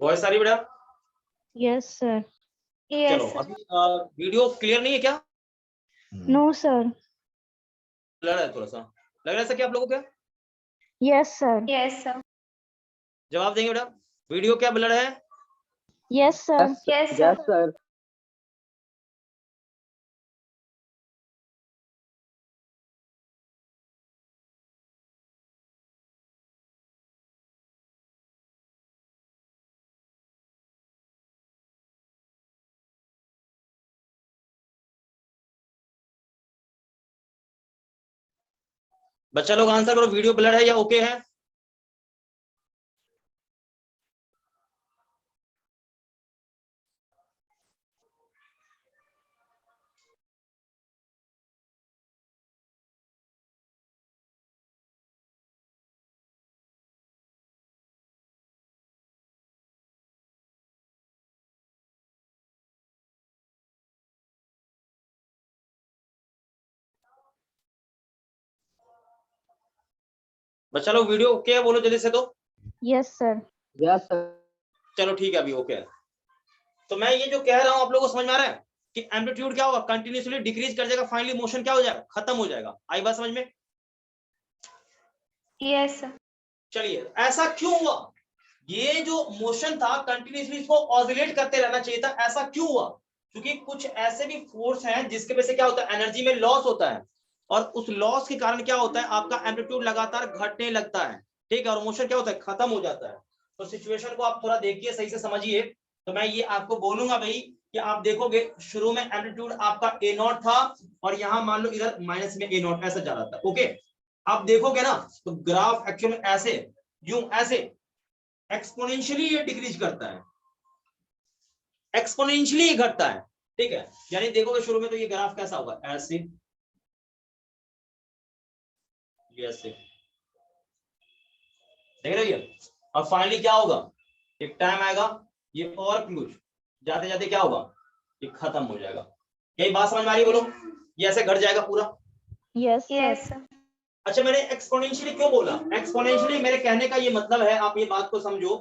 Speaker 1: Voice आ रही बेटा?
Speaker 2: Yes, sir.
Speaker 1: चलो अभी वीडियो क्लियर नहीं है क्या?
Speaker 2: No, sir.
Speaker 1: लग रहा है थोड़ा सा, लग रहा है क्या आप लोगों को?
Speaker 2: Yes, sir. Yes, sir.
Speaker 1: जवाब देंगे बेटा, वीडियो क्या ब्लर है?
Speaker 2: Yes, sir. Yes, sir.
Speaker 1: बच्चा लोग आंसर करो, वीडियो ब्लर है या ओके है? बच्चा लोग वीडियो ओके है, बोलो जल्दी से। तो
Speaker 2: यस सर।
Speaker 3: Yes sir.
Speaker 1: चलो ठीक है, अभी ओके है। तो मैं ये जो कह रहा हूं आप लोगों को समझ में आ रहा है कि एम्पलीट्यूड क्या होगा, कंटिन्यूसली डिक्रीज कर जाएगा, फाइनली मोशन क्या हो जाएगा, खत्म हो जाएगा। आई बात समझ में?
Speaker 2: Yes sir.
Speaker 1: चलिए, ऐसा क्यों हुआ? ये जो मोशन था कंटिन्यूसली इसको ऑसिलेट करते रहना चाहिए था, ऐसा क्यों हुआ? क्योंकि कुछ ऐसे भी फोर्स हैं जिसके वजह से क्या होता है, एनर्जी में लॉस होता है, और उस लॉस के कारण क्या होता है, आपका एम्पलीट्यूड लगातार घटने लगता है, ठीक है, और मोशन क्या होता है, खत्म हो जाता है। तो सिचुएशन को आप थोड़ा देखिए, सही से समझिए। तो मैं ये आपको बोलूंगा भाई कि आप देखोगे शुरू में एम्पलीट्यूड आपका A0 था, और यहां मान लो इधर माइनस में A0 ऐसा जा रहा था, ओके। आप देखोगे ना तो ग्राफ एक्चुअल में ऐसे, यूं ऐसे एक्सपोनेंशियली ये डिक्रीज करता है, एक्सपोनेंशियली घटता है, ठीक है। यानी देखोगे शुरू में तो ये ग्राफ कैसा होगा, ऐसे, ऐसे, देख रहे हो? और फाइनली क्या होगा, एक टाइम आएगा ये और कुछ जाते जाते क्या होगा, ये खत्म हो जाएगा। यही बात समझ में आ रही है? बोलो, ये ऐसे घट जाएगा पूरा।
Speaker 2: Yes yes.
Speaker 1: अच्छा, मैंने एक्सपोनेंशियली क्यों बोला? एक्सपोनेंशियली मेरे कहने का ये मतलब है, आप ये बात को समझो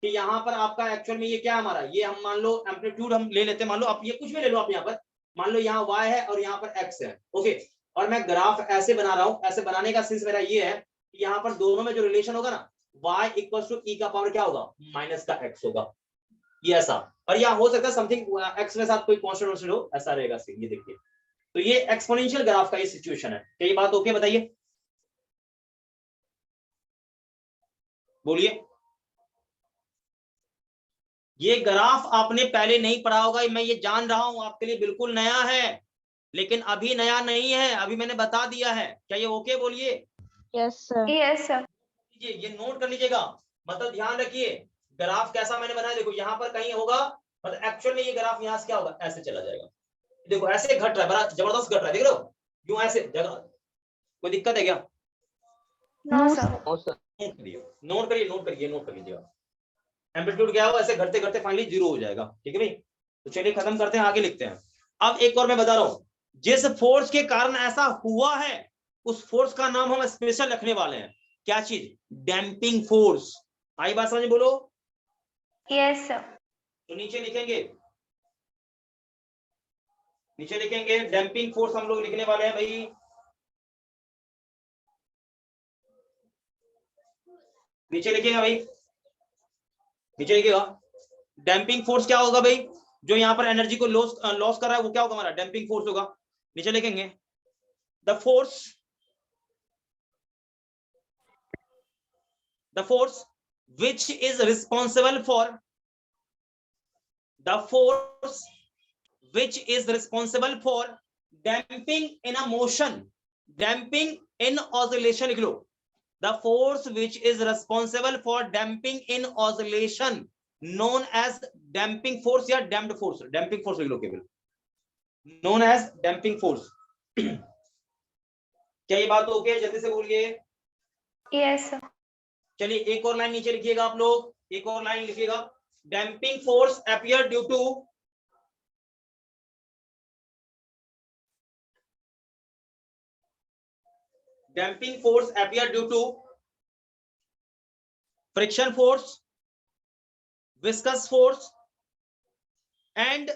Speaker 1: कि यहाँ पर आपका एक्चुअल में ये क्या हमारा, ये हम मान लो एम्पलीट्यूड हम ले लेते हैं, मान लो आप ये कुछ भी ले लो, आप यहाँ पर मान लो यहाँ y है और यहाँ पर x है, ओके। और मैं ग्राफ ऐसे बना रहा हूँ, ऐसे बनाने का सेंस मेरा ये है कि यहाँ पर दोनों में जो रिलेशन होगा ना, y इक्वल टू e का पावर क्या होगा, माइनस का x होगा, ये ऐसा। और यहाँ हो सकता है समथिंग x के साथ कोई कॉन्स्टेंट हो, ऐसा रहेगा सीन, ये देखिए। तो ये एक्सपोनेंशियल ग्राफ का ये सिचुएशन है, क्या ये बात ओके? बताइए, बोलिए। ये ग्राफ आपने पहले नहीं पढ़ा होगा, मैं ये जान रहा हूं, आपके लिए बिल्कुल नया है, लेकिन अभी नया नहीं है, अभी मैंने बता दिया है। क्या ये ओके? बोलिए।
Speaker 2: Yes sir. Yes sir.
Speaker 1: ये नोट कर लीजिएगा, मतलब ध्यान रखिए ग्राफ कैसा मैंने बनाया। देखो यहाँ पर कहीं होगा, मतलब एक्चुअल में ये ग्राफ यहाँ से क्या होगा, ऐसे चला जाएगा। देखो ऐसे घट रहा है, बड़ा जबरदस्त घट रहा है, देख रहे हो? क्यों ऐसे जगह, कोई दिक्कत है क्या?
Speaker 2: No sir.
Speaker 1: नोट करिए, नोट करिए, नोट करिए, नोट कर लीजिएगा। एम्पलीट्यूड क्या होगा, ऐसे घटते घटते फाइनली जीरो हो जाएगा, ठीक है भाई। तो चलिए खत्म करते हैं, आगे लिखते हैं। अब एक और मैं बता रहा हूं, जिस फोर्स के कारण ऐसा हुआ है उस फोर्स का नाम हम स्पेशल रखने वाले हैं। क्या चीज? Damping force. आई बात समझ? बोलो
Speaker 2: यस सर।
Speaker 1: तो नीचे लिखेंगे, नीचे लिखेंगे डैम्पिंग फोर्स हम लोग लिखने वाले हैं भाई। नीचे लिखेगा भाई, नीचे लिखेगा डैम्पिंग फोर्स क्या होगा भाई, जो यहाँ पर एनर्जी को लॉस कर रहा है वो क्या होगा, हमारा डैम्पिंग फोर्स होगा। नीचे लिखेंगे the force which is responsible for the force which is responsible for damping in a motion, damping in oscillation, लिख लो। the force which is responsible for damping in oscillation known as damping force या damped force, damping force लिख लो केवल, known as damping force। क्या ये बात okay है? जल्दी से बोलिए।
Speaker 2: Yes sir.
Speaker 1: चलिए एक और लाइन नीचे लिखिएगा आप लोग, एक और लाइन लिखिएगा, damping force appear due to damping force appear due to friction force, viscous force and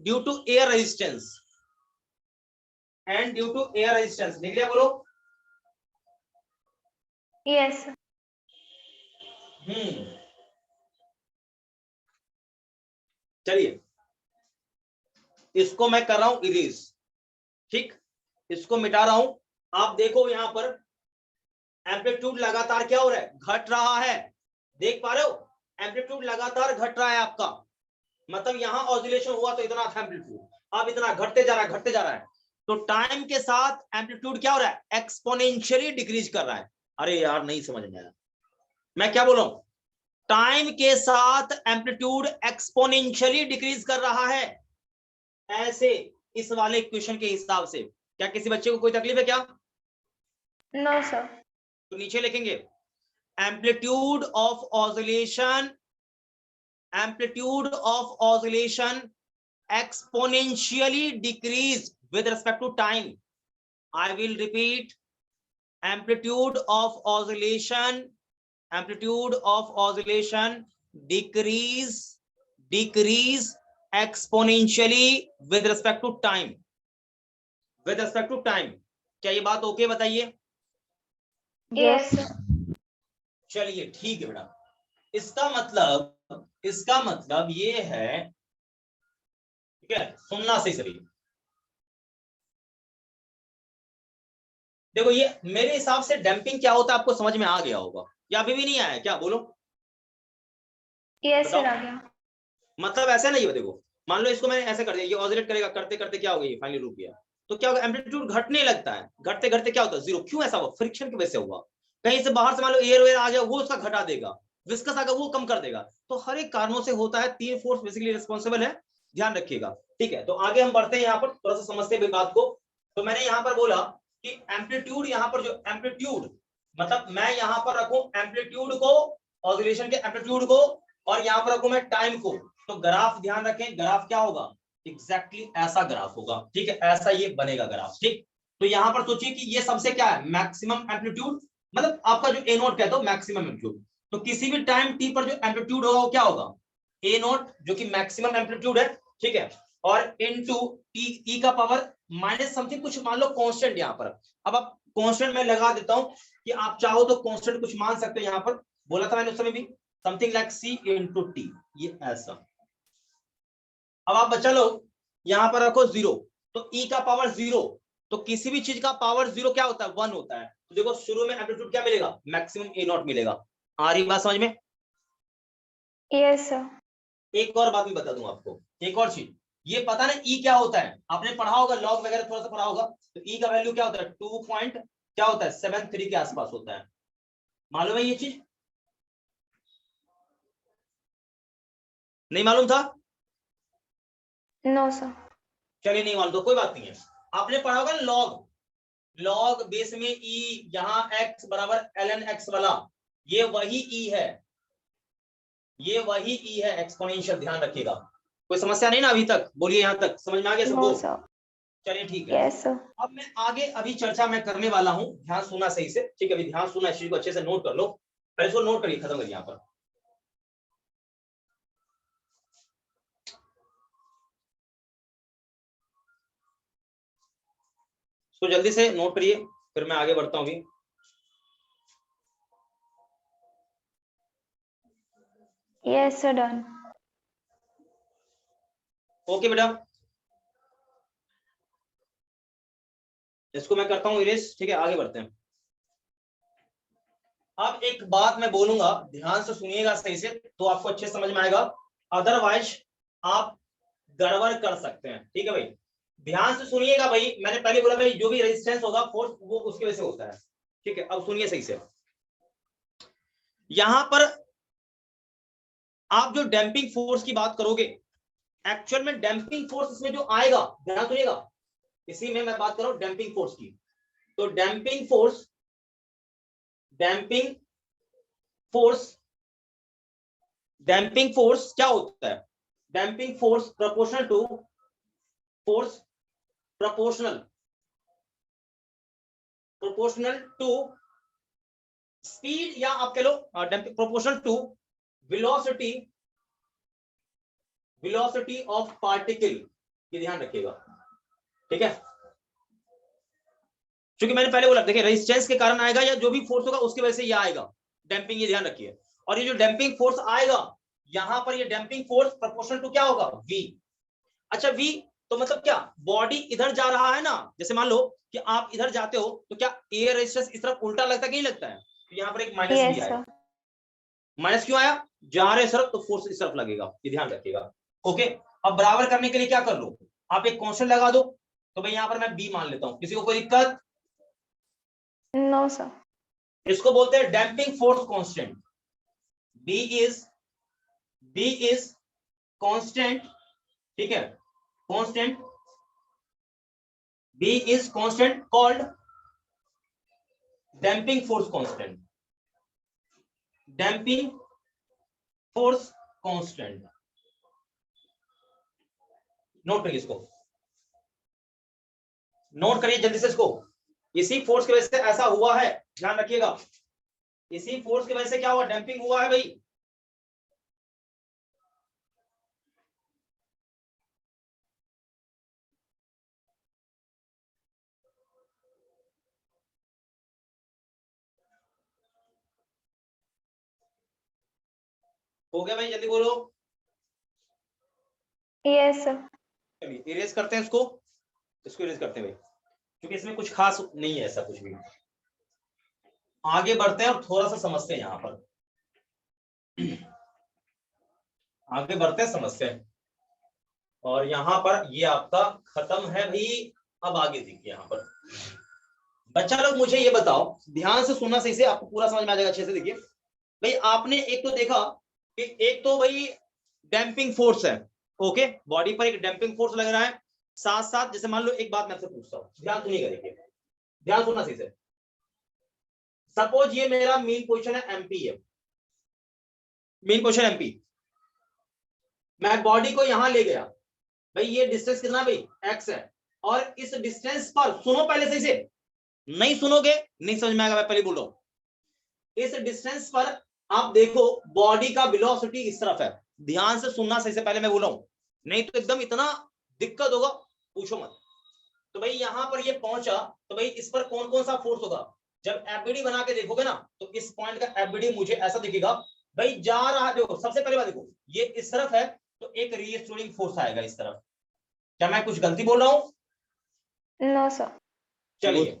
Speaker 1: due to air resistance, and due to air resistance। लिख लिया? बोलो।
Speaker 2: यस।
Speaker 1: चलिए इसको मैं कर रहा हूं इरेज, ठीक, इसको मिटा रहा हूं। आप देखो यहां पर एम्पलीट्यूड लगातार क्या हो रहा है, घट रहा है, देख पा रहे हो? एम्पलीट्यूड लगातार घट रहा है आपका, मतलब यहां ऑसिलेशन हुआ तो इतना था एम्पलीट्यूड, अब इतना घटते जा रहा है, घटते जा रहा है। तो टाइम के साथ एम्पलीट्यूड क्या हो रहा है, एक्सपोनेंशियली डिक्रीज कर रहा है। अरे यार नहीं समझ में आया, मैं क्या बोल रहा हूं, टाइम के साथ एम्पलीट्यूड एक्सपोनेंशियली डिक्रीज कर रहा है, ऐसे इस वाले इक्वेशन के हिसाब से। क्या किसी बच्चे को कोई तकलीफ है क्या?
Speaker 2: No sir.
Speaker 1: तो नीचे लिखेंगे amplitude of oscillation exponentially decrease with respect to time. I will repeat, amplitude of oscillation decrease exponentially with respect to time. क्या ये बात ओके बताइए?
Speaker 2: Yes sir.
Speaker 1: चलिए ठीक है बेटा, इसका मतलब ये है, ठीक है, सुनना सही सभी। देखो ये मेरे हिसाब से डैम्पिंग क्या होता है आपको समझ में आ गया होगा, या अभी भी नहीं आया क्या? बोलो।
Speaker 2: यस सर आ गया।
Speaker 1: मतलब ऐसा नहीं है, देखो मान लो इसको मैंने ऐसे कर दिया, ये ऑसिलेट करेगा, करते करते क्या होगा, ये फाइनली रुक गया, तो क्या होगा, एम्पलीट्यूड घटने लगता है, घटते घटते क्या होता है, जीरो। क्यों ऐसा हुआ? फ्रिक्शन की वजह से हुआ। कहीं से बाहर से मान लो एयर वेयर आ गया, वो उसका घटा देगा, विस्कस आ गया वो कम कर देगा। तो हर एक कारणों से होता है, 3 फोर्स बेसिकली रिस्पॉन्सिबल है, ध्यान रखिएगा। ठीक है, तो आगे हम बढ़ते हैं, यहाँ पर थोड़ा सा समझते हैं बात को। तो मैंने यहाँ पर बोला कि एम्पलीट्यूड, यहाँ पर जो एम्पलीट्यूड, मतलब मैं यहाँ पर रखूं एम्पलीट्यूड को, ऑसिलेशन के एम्पलीट्यूड को, और यहाँ पर रखूं मैं टाइम को। तो ग्राफ ध्यान रखें, ग्राफ क्या होगा, एग्जैक्टली ऐसा ग्राफ होगा। ठीक है, ऐसा ये बनेगा ग्राफ। ठीक, तो यहाँ पर सोचिए कि ये सबसे क्या है, मैक्सिमम एम्पलीट्यूड, मतलब आपका जो ए नोट कहते हो मैक्सिमम एम्पलीट्यूड। तो किसी भी टाइम टी पर जो एम्पलीट्यूड होगा वो क्या होगा, ए नोट, जो कि मैक्सिमम एम्पलीट्यूड है। ठीक है, और इनटू टी ई का पावर माइनस समथिंग कुछ मान लो कांस्टेंट। यहाँ पर अब आप कांस्टेंट मैं लगा देता हूं कि आप चाहो तो कांस्टेंट कुछ मान सकते हो। यहाँ पर बोला था मैंने उस समय भी, समथिंग लाइक सी इनटू टी, ये ऐसा। अब आप बच्चा लोग यहाँ पर रखो जीरो, तो ई का पावर जीरो, तो किसी भी चीज का पावर जीरो क्या होता है, 1 होता है। तो देखो शुरू में एम्पलीट्यूड क्या मिलेगा, मैक्सिमम ए नॉट मिलेगा। आ रही बात समझ में?
Speaker 2: Yes sir.
Speaker 1: एक और बात मैं बता दूं आपको, एक और चीज, ये पता ना ई क्या होता है, आपने पढ़ा होगा, लॉग वगैरह थोड़ा सा पढ़ा होगा। तो ई का वैल्यू क्या होता है, 2 पॉइंट क्या होता है, 73 के आसपास होता है। मालूम है ये चीज? नहीं मालूम था?
Speaker 2: No sir.
Speaker 1: चलिए नहीं मालूम तो कोई बात नहीं है, आपने पढ़ा होगा लॉग, लॉग बेस में ई, यहाँ x बराबर ln x वाला, ये वही ई है, ये वही ई है एक्सपोनेंशियल, ध्यान रखिएगा। कोई समस्या नहीं ना अभी तक? बोलिए यहाँ तक समझ में आ गया
Speaker 2: नो
Speaker 1: सबको?
Speaker 2: सर।
Speaker 1: चलिए ठीक है।
Speaker 2: Yes sir.
Speaker 1: अब मैं आगे अभी चर्चा मैं करने वाला हूं, ध्यान सुनना सही से। ठीक है, अभी ध्यान सुनना, इस चीज को अच्छे से नोट कर लो, पहले इसको नोट करिए, खत्म करिए यहाँ पर। इसको जल्दी से नोट करिए, फिर मैं आगे बढ़ता हूँ अभी।
Speaker 2: Yes sir done.
Speaker 1: ओके बेटा, इसको मैं करता हूँ इरेज। ठीक है, आगे बढ़ते हैं। अब एक बात मैं बोलूंगा, ध्यान से सुनिएगा सही से, तो आपको अच्छे समझ में आएगा, अदरवाइज आप गड़बड़ कर सकते हैं। ठीक है भाई, ध्यान से सुनिएगा भाई, मैंने पहले बोला भाई जो भी रेजिस्टेंस होगा फोर्स वो उसकी वजह से होता है। ठीक है, अब सुनिए सही से, यहां पर आप जो डैम्पिंग फोर्स की बात करोगे, एक्चुअल में डैम्पिंग फोर्स इसमें जो आएगा, ध्यान सुनिएगा, इसी में मैं बात कर रहा हूं डैम्पिंग फोर्स की। तो डैम्पिंग फोर्स क्या होता है, damping force proportional to speed, या आप कह लो proportional to velocity of particle, ये ध्यान रखिएगा। ठीक है, क्योंकि मैंने पहले बोला, देखिए रेजिस्टेंस के कारण आएगा, या जो भी फोर्स होगा उसकी वजह से ये आएगा डैम्पिंग, ये ध्यान रखिए। और ये जो डैम्पिंग फोर्स आएगा यहां पर, ये डैम्पिंग फोर्स प्रोपोर्शनल टू क्या होगा, v। अच्छा v, तो मतलब क्या, बॉडी इधर जा रहा है ना, जैसे मान लो कि आप इधर जाते हो, तो क्या एयर रेजिस्टेंस इस तरफ उल्टा लगता है कि नहीं लगता है? तो यहाँ पर एक माइनस भी
Speaker 2: यस
Speaker 1: आया।
Speaker 2: सर।
Speaker 1: माइनस क्यों आया, जा रहे तरफ तो फोर्स इस तरफ लगेगा, ये ध्यान रखिएगा। ओके, अब बराबर करने के लिए क्या कर लो, आप एक कांस्टेंट लगा दो, तो भाई यहाँ पर मैं बी मान लेता हूं, किसी को कोई दिक्कत?
Speaker 2: No, sir.
Speaker 1: इसको बोलते हैं damping force constant. B is constant, ठीक है, constant, b is constant called damping force constant, damping force constant. Note करिए इसको, नोट करिए जल्दी से इसको। इसी फोर्स की वजह से ऐसा हुआ है, ध्यान रखिएगा, इसी फोर्स की वजह से क्या हुआ, डैम्पिंग हुआ है भाई। हो गया भाई, जल्दी बोलो।
Speaker 2: Yes, sir.
Speaker 1: चलिए इरेज करते हैं इसको, इसको इरेज करते हैं भाई, क्योंकि इसमें कुछ खास नहीं है ऐसा कुछ भी। आगे बढ़ते हैं और थोड़ा सा समझते हैं यहाँ पर, आगे बढ़ते हैं समझते हैं। और यहाँ पर ये आपका खत्म है भाई। अब आगे देखिए यहाँ पर बच्चा लोग, मुझे ये बताओ, ध्यान से सुनना सही से, आपको पूरा समझ में आ जाएगा अच्छे से। देखिए भाई, आपने एक तो देखा कि एक तो भाई डैम्पिंग फोर्स है, ओके, बॉडी पर एक डैम्पिंग फोर्स लग रहा है। साथ साथ जैसे मान लो, एक बात मैं आपसे पूछता हूँ, ध्यान सुनिएगा, देखिए ध्यान सुनना सही से। सपोज ये मेरा मेन पोजीशन है एमपी है, मेन पोजीशन एमपी, मैं बॉडी को यहां ले गया भाई, ये डिस्टेंस कितना भाई, एक्स है। और इस डिस्टेंस पर, सुनो पहले सही से, नहीं सुनोगे नहीं समझ में आएगा, मैं पहले बोल रहा हूं। इस डिस्टेंस पर आप देखो, बॉडी का वेलोसिटी इस तरफ है, ध्यान से सुनना सही से, पहले मैं बोला हूं, नहीं तो एकदम इतना दिक्कत होगा पूछो मत। तो भाई यहां पर ये पहुंचा, तो भाई इस पर कौन कौन सा फोर्स होगा, जब एफबीडी बना के देखोगे ना, तो इस पॉइंट का एफबीडी मुझे ऐसा दिखेगा भाई, जा रहा है। देखो सबसे पहले बात देखो, ये इस तरफ है, तो एक रीस्टोरिंग फोर्स आएगा इस तरफ। क्या मैं कुछ गलती बोल रहा हूं?
Speaker 2: No, sir.
Speaker 1: चलिए,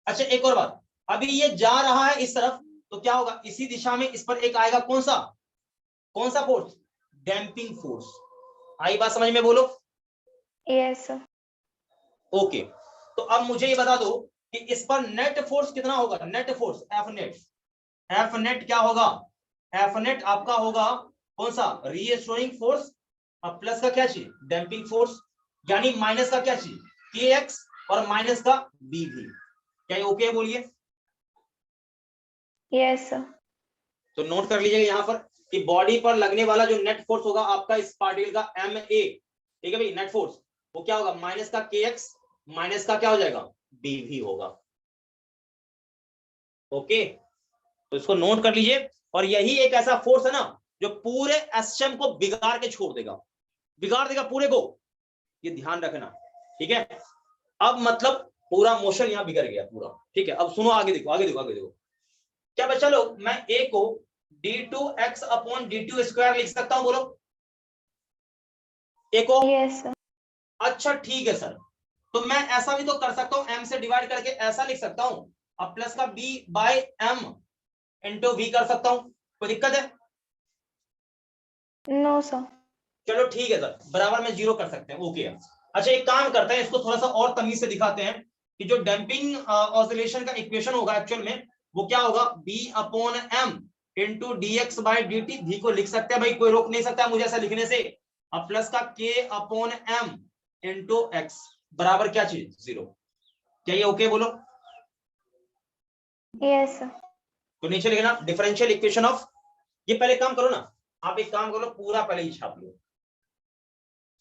Speaker 1: अच्छा एक और बात, अभी ये जा रहा है इस तरफ, तो क्या होगा, इसी दिशा में इस पर एक आएगा, कौन सा फोर्स, डैम्पिंग फोर्स। आई बात समझ में, बोलो।
Speaker 2: Yes, sir.
Speaker 1: ओके, तो अब मुझे ये बता दो कि इस पर नेट फोर्स कितना होगा, net force F net, F net क्या होगा, एफ नेट आपका होगा कौन सा, रीस्टोरिंग फोर्स, अब प्लस का क्या चाहिए, डैम्पिंग फोर्स, यानी माइनस का क्या चाहिए, के एक्स, और माइनस का बी भी। क्या ये ओके बोलिए?
Speaker 2: Yes, sir.
Speaker 1: तो नोट कर लीजिएगा यहाँ पर कि बॉडी पर लगने वाला जो नेट फोर्स होगा आपका इस पार्टिकल का एम ए, ठीक है भाई, नेट फोर्स वो क्या होगा, माइनस का के एक्स, माइनस का क्या हो जाएगा, बी भी होगा। ओके, तो इसको नोट कर लीजिए। और यही एक ऐसा फोर्स है ना, जो पूरे एस्टम को बिगाड़ के छोड़ देगा, बिगाड़ देगा पूरे को, ये ध्यान रखना, ठीक है। अब मतलब पूरा मोशन यहाँ बिगड़ गया पूरा, ठीक है। अब सुनो, आगे देखो, आगे देखो, आगे देखो। क्या बच्चा लोग, मैं ए को d2x अपॉन d2 स्क्वायर लिख सकता हूं, बोलो ए को?
Speaker 2: Yes, sir.
Speaker 1: अच्छा ठीक है सर, तो मैं ऐसा भी तो कर सकता हूं, m से डिवाइड करके ऐसा लिख सकता हूं, अब प्लस का b by m into v कर सकता हूं, कोई दिक्कत है?
Speaker 2: No, sir.
Speaker 1: चलो ठीक है सर, बराबर में जीरो कर सकते हैं, ओके। अच्छा एक काम करते हैं, इसको थोड़ा सा और तमीज से दिखाते हैं कि जो डैम्पिंग ऑसिलेशन का इक्वेशन होगा एक्चुअल में वो क्या होगा, b upon m into D x by D T, भी को लिख सकते हैं भाई, कोई रोक नहीं सकता मुझे ऐसा लिखने से। अब प्लस का k upon m into x बराबर क्या चीज, जीरो। क्या ये ओके बोलो?
Speaker 2: Yes, sir.
Speaker 1: तो नीचे लिखना डिफरेंशियल इक्वेशन ऑफ, ये पहले काम करो ना, आप एक काम करो, पूरा पहले ही छाप लो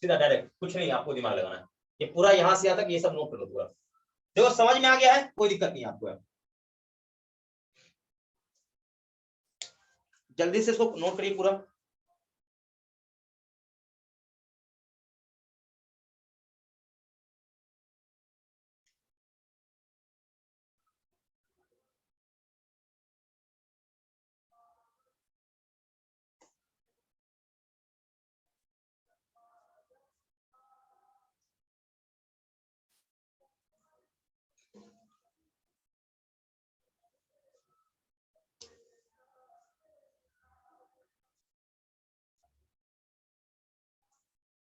Speaker 1: सीधा डायरेक्ट, कुछ नहीं आपको दिमाग लगाना है, ये पूरा यहां से यहां तक ये सब नोट कर लो पूरा। देखो समझ में आ गया है, कोई दिक्कत नहीं आपको है। जल्दी से इसको नोट करिए पूरा।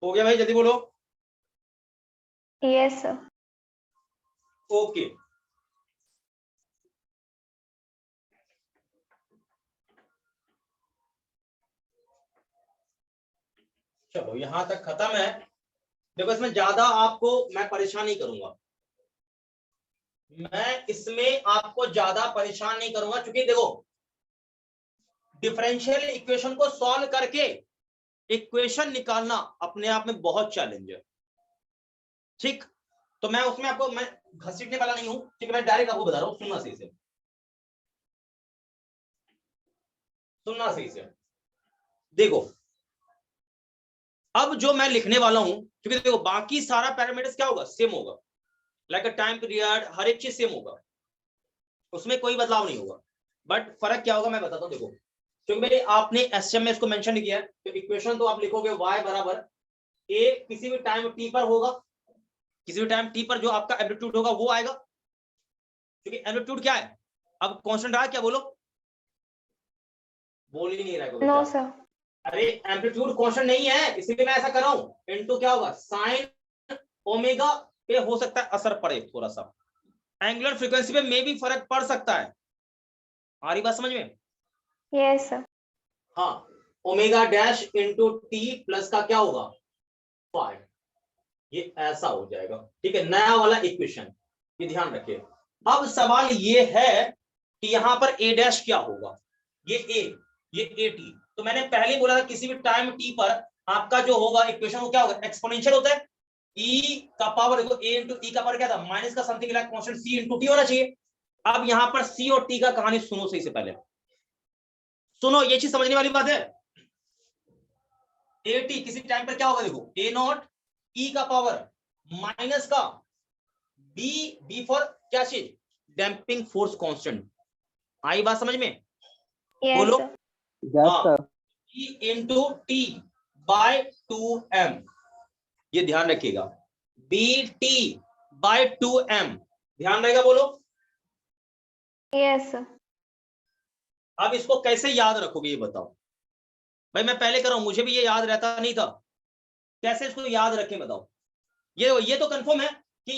Speaker 1: हो गया भाई, जल्दी बोलो।
Speaker 2: Yes, sir.
Speaker 1: ओके चलो यहां तक खत्म है। देखो इसमें ज्यादा आपको मैं परेशान नहीं करूंगा, मैं इसमें आपको ज्यादा परेशान नहीं करूंगा, क्योंकि देखो डिफरेंशियल इक्वेशन को सॉल्व करके इक्वेशन निकालना अपने आप में बहुत चैलेंज है। ठीक, तो मैं उसमें आपको मैं घसीटने वाला नहीं हूं, ठीक है, मैं डायरेक्ट आपको बता रहा हूं, सुनना सही से, सुनना सही से। देखो अब जो मैं लिखने वाला हूं, क्योंकि देखो बाकी सारा पैरामीटर्स क्या होगा, सेम होगा, लाइक अ टाइम पीरियड, हर एक चीज सेम होगा, उसमें कोई बदलाव नहीं होगा। बट फर्क क्या होगा मैं बताता हूं। देखो क्योंकि मेरे आपने एसएम में इसको मेंशन किया है, तो इक्वेशन तो आप लिखोगे y बराबर a किसी भी टाइम t पर होगा, किसी भी टाइम t पर जो आपका एम्पलीट्यूड होगा वो आएगा, क्योंकि एम्पलीट्यूड क्या है, अब कांस्टेंट रहा क्या, बोलो, बोल ही नहीं रहा है
Speaker 2: नो
Speaker 1: बेटा।
Speaker 2: सर।
Speaker 1: अरे एम्पलीट्यूड कांस्टेंट नहीं है, इसीलिए मैं ऐसा कर रहा हूं, इनटू क्या होगा साइन ओमेगा पे हो सकता है असर पड़े थोड़ा सा, एंगुलर फ्रीक्वेंसी पे में भी फर्क पड़ सकता है। आ रही बात समझ में?
Speaker 2: Yes sir.
Speaker 1: हाँ, omega dash into T plus का क्या होगा 5, ये ऐसा हो जाएगा, ठीक है, नया वाला इक्वेशन, ये ध्यान रखिए। अब सवाल ये है कि यहां पर ए डैश क्या होगा, ये ए, ये ए टी, तो मैंने पहले ही बोला था किसी भी टाइम टी पर आपका जो होगा इक्वेशन वो क्या होगा, एक्सपोनेंशियल होता है, ई का पावर, देखो ए इंटू ई का पावर क्या था, माइनस का समथिंग लाइक कांस्टेंट सी इंटू टी होना चाहिए। अब यहां पर सी और टी का कहानी सुनो सही से, पहले सुनो, ये चीज समझने वाली बात है। ए टी किसी टाइम पर क्या होगा, देखो ए नॉट ई का पावर माइनस का बी, बी फॉर क्या चीज, डैम्पिंग फोर्स कांस्टेंट। आई बात समझ में?
Speaker 2: यस
Speaker 1: बोलो।
Speaker 2: सर।
Speaker 1: हाँ, E into T bye 2m, ये ध्यान रखिएगा, बी टी बाय 2m, ध्यान रहेगा, बोलो।
Speaker 2: Yes sir.
Speaker 1: अब इसको कैसे याद रखोगे ये बताओ भाई, मैं पहले कर रहा हूं, मुझे भी ये याद रहता नहीं था, कैसे इसको याद रखें बताओ। ये तो कंफर्म है कि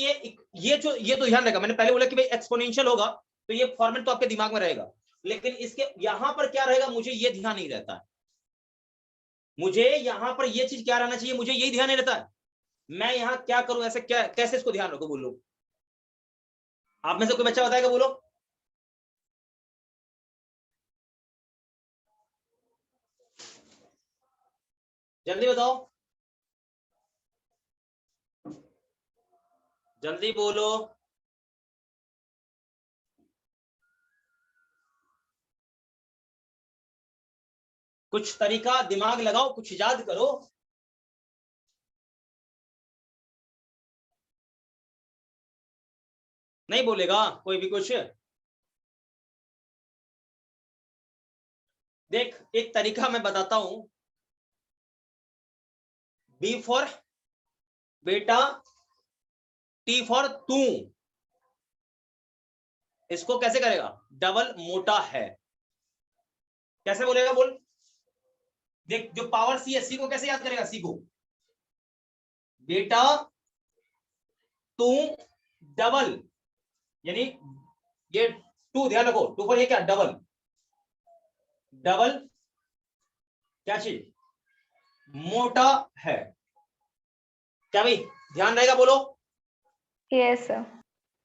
Speaker 1: ये तो ध्यान रखा, मैंने पहले बोला कि भाई एक्सपोनेंशियल होगा, तो ये फॉर्मेट तो आपके दिमाग में रहेगा, लेकिन इसके यहां पर क्या रहेगा मुझे ये ध्यान नहीं रहता है, मुझे यहां पर ये चीज क्या रहना चाहिए, मुझे यही ध्यान नहीं रहता है, मैं यहां क्या करूं, ऐसे क्या, कैसे इसको ध्यान रखो, बोलो, आप में से कोई बच्चा बताएगा, बोलो। जल्दी बताओ, जल्दी बोलो। कुछ तरीका दिमाग लगाओ, कुछ याद करो। नहीं बोलेगा कोई भी कुछ? देख एक तरीका मैं बताता हूं, बी फॉर बेटा, टी फॉर तू, इसको कैसे करेगा, डबल मोटा है, कैसे बोलेगा बोल, देख जो पावर सी है, सी को कैसे याद करेगा, सी को बेटा तू डबल, यानी ये टू, ध्यान रखो टू पर ये क्या, डबल, डबल क्या चीज, मोटा है, क्या भाई ध्यान रहेगा, बोलो।
Speaker 2: Yes sir.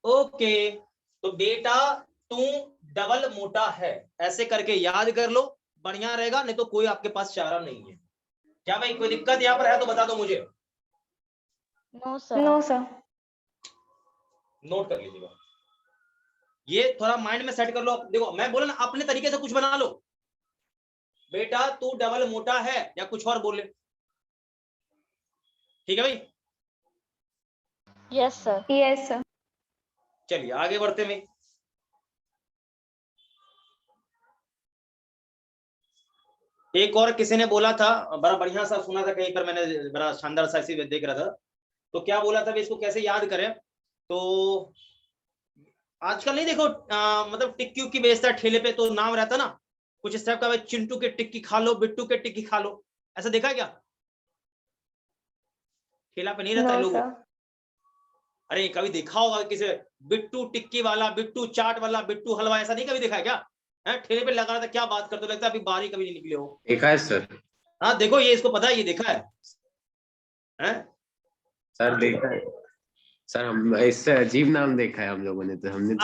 Speaker 1: ओके, तो बेटा तू डबल मोटा है, ऐसे करके याद कर लो, बढ़िया रहेगा, नहीं तो कोई आपके पास चारा नहीं है। क्या भाई कोई दिक्कत यहाँ पर है तो बता दो मुझे।
Speaker 2: No sir. No sir.
Speaker 1: Note कर लीजिएगा, ये थोड़ा माइंड में सेट कर लो। देखो मैं बोला ना, अपने तरीके से कुछ बना लो, बेटा तू डबल मोटा है या कुछ और बोले, ठीक है भाई।
Speaker 2: Yes sir. Yes sir.
Speaker 1: चलिए आगे बढ़ते में, एक और किसी ने बोला था, बड़ा बढ़िया सा सुना था कहीं पर मैंने, बड़ा शानदार सा ऐसी देख रहा था, तो क्या बोला था इसको कैसे याद करें, तो आजकल नहीं देखो मतलब टिक्की उक्की बेचता है ठेले पे, तो नाम रहता ना कुछ इस टाइप का, चिंटू के टिक्की खा लो, बिट्टू के टिक्की खा लो, ऐसा देखा क्या, ठेला पे नहीं रहता है
Speaker 2: नो
Speaker 1: लोगों?
Speaker 2: सर।
Speaker 1: अरे कभी देखा होगा किसी बिट्टू टिक्की वाला, बिट्टू चाट वाला, बिट्टू हलवा, ऐसा नहीं कभी देखा है क्या? है ठेले पे लगा रहा था, क्या बात करते हो, लगता है अभी बाहर ही कभी नहीं निकले हो।
Speaker 3: देखा है सर।
Speaker 1: हाँ देखो, ये इसको पता है, ये देखा है,
Speaker 3: सर देखा है सर, हम इससे अजीब नाम देखा है हम लोगों ने, तो हमने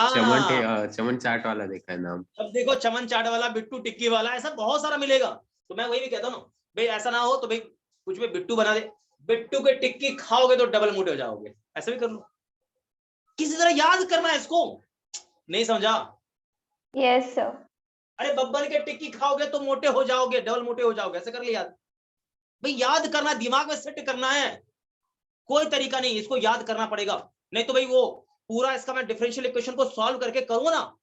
Speaker 3: चमन चाट वाला देखा है नाम।
Speaker 1: अब देखो चमन चाट वाला, बिट्टू टिक्की वाला, ऐसा बहुत सारा मिलेगा। तो मैं वही भी कहता हूँ ना भाई, ऐसा ना हो तो भाई कुछ भी बिट्टू बना दे, बिट्टू के टिक्की खाओगे तो डबल मोटे हो जाओगे, ऐसा भी कर लो, किसी तरह याद करना है इसको। नहीं समझा?
Speaker 2: Yes sir.
Speaker 1: अरे बब्बर के टिक्की खाओगे तो मोटे हो जाओगे, डबल मोटे हो जाओगे, ऐसे कर लिया याद। भाई याद करना, दिमाग में सेट करना है, कोई तरीका नहीं, इसको याद करना पड़ेगा। नहीं तो भाई वो पूरा इसका मैं डिफरेंशियल इक्वेशन को सॉल्व करके करूंगा ना,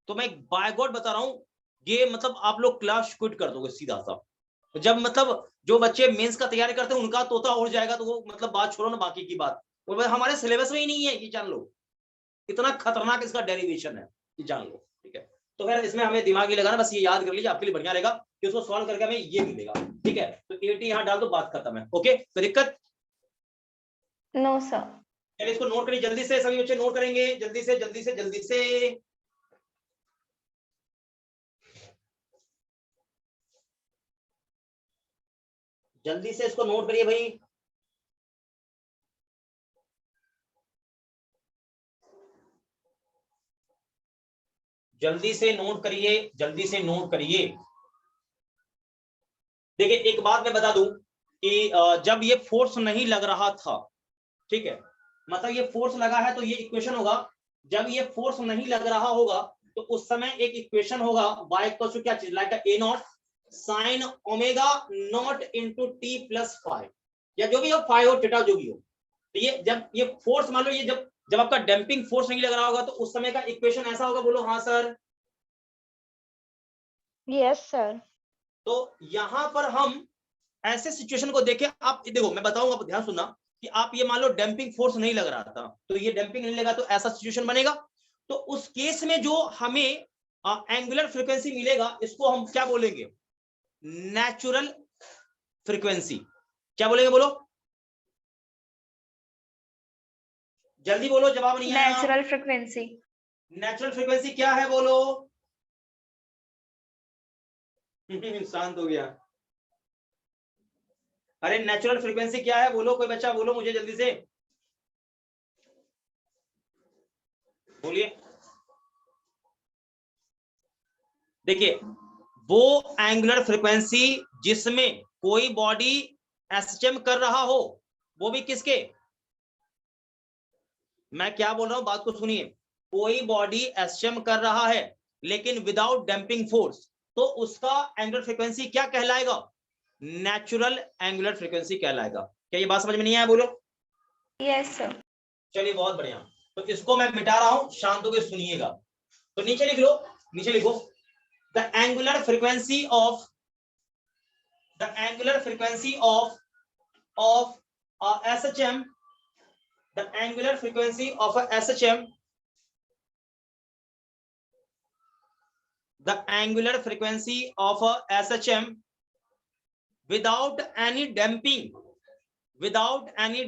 Speaker 1: तो मैं बाय गॉड बता रहा हूं, ये मतलब आप लोग क्लास क्विट कर दोगे सीधा सा। जब मतलब जो बच्चे मेंस का तैयारी करते हैं उनका तोता उड़ जाएगा, तो वो मतलब बात छोड़ो ना, बाकी की बात वो हमारे सिलेबस में ही नहीं है, ये जान लो, इतना खतरनाक इसका डेरिवेशन है, ये जान लो, ठीक है। तो फिर इसमें हमें दिमाग ही लगाना, बस ये याद कर लीजिए, आपके लिए बढ़िया रहेगा कि उसको सॉल्व करके हमें ये मिलेगा, ठीक है। तो 80 यहाँ डाल दो, बात खत्म है, ओके। तो दिक्कत?
Speaker 2: No sir.
Speaker 1: चलिए इसको नोट करिए जल्दी से, सभी बच्चे नोट करेंगे जल्दी से जल्दी से जल्दी से। जल्दी से इसको नोट करिए भाई। जल्दी से नोट करिए, जल्दी से नोट करिए। देखिए एक बात मैं बता दूं कि जब ये फोर्स नहीं लग रहा था, ठीक है, मतलब ये फोर्स लगा है तो ये इक्वेशन होगा, जब ये फोर्स नहीं लग रहा होगा तो उस समय एक इक्वेशन होगा y इक्वल टू क्या चीज, like a not sine omega naught into t plus 5, या जो भी हो, 5 हो थीटा जो भी हो। तो ये जब ये फोर्स मान लो, ये जब आपका डैम्पिंग फोर्स नहीं लग रहा होगा तो उस समय का इक्वेशन ऐसा होगा, बोलो हाँ सर।
Speaker 2: Yes sir.
Speaker 1: तो यहां पर हम ऐसे सिचुएशन को देखें, आप देखो मैं बताऊंगा, ध्यान सुनना, कि आप ये मान लो डैम्पिंग फोर्स नहीं लग रहा था, तो ये डैम्पिंग नहीं लगा तो ऐसा सिचुएशन बनेगा। तो उस केस में जो हमें एंगुलर फ्रीक्वेंसी मिलेगा, इसको हम क्या बोलेंगे, नेचुरल फ्रीक्वेंसी। क्या बोलेंगे, बोलो जल्दी बोलो, जवाब नहीं आया।
Speaker 2: Natural frequency.
Speaker 1: नेचुरल फ्रीक्वेंसी क्या है, बोलो। शांत हो गया। अरे नेचुरल फ्रीक्वेंसी क्या है, बोलो, कोई बच्चा बोलो मुझे जल्दी से, बोलिए। देखिए वो एंगुलर फ्रीक्वेंसी जिसमें कोई बॉडी एसएचएम कर रहा हो, वो भी किसके, मैं क्या बोल रहा हूं बात को सुनिए, कोई बॉडी एसएचएम कर रहा है लेकिन विदाउट डैम्पिंग फोर्स, तो उसका एंगुलर फ्रीक्वेंसी क्या कहलाएगा, नेचुरल एंगुलर फ्रीक्वेंसी कहलाएगा। क्या ये बात समझ में नहीं आया, बोलो।
Speaker 2: Yes sir.
Speaker 1: चलिए बहुत बढ़िया। तो इसको मैं मिटा रहा हूं, शांत होकर सुनिएगा। तो नीचे लिख लो, नीचे लिखो, the angular frequency of SHM, the angular frequency of a SHM, the angular frequency of a SHM without any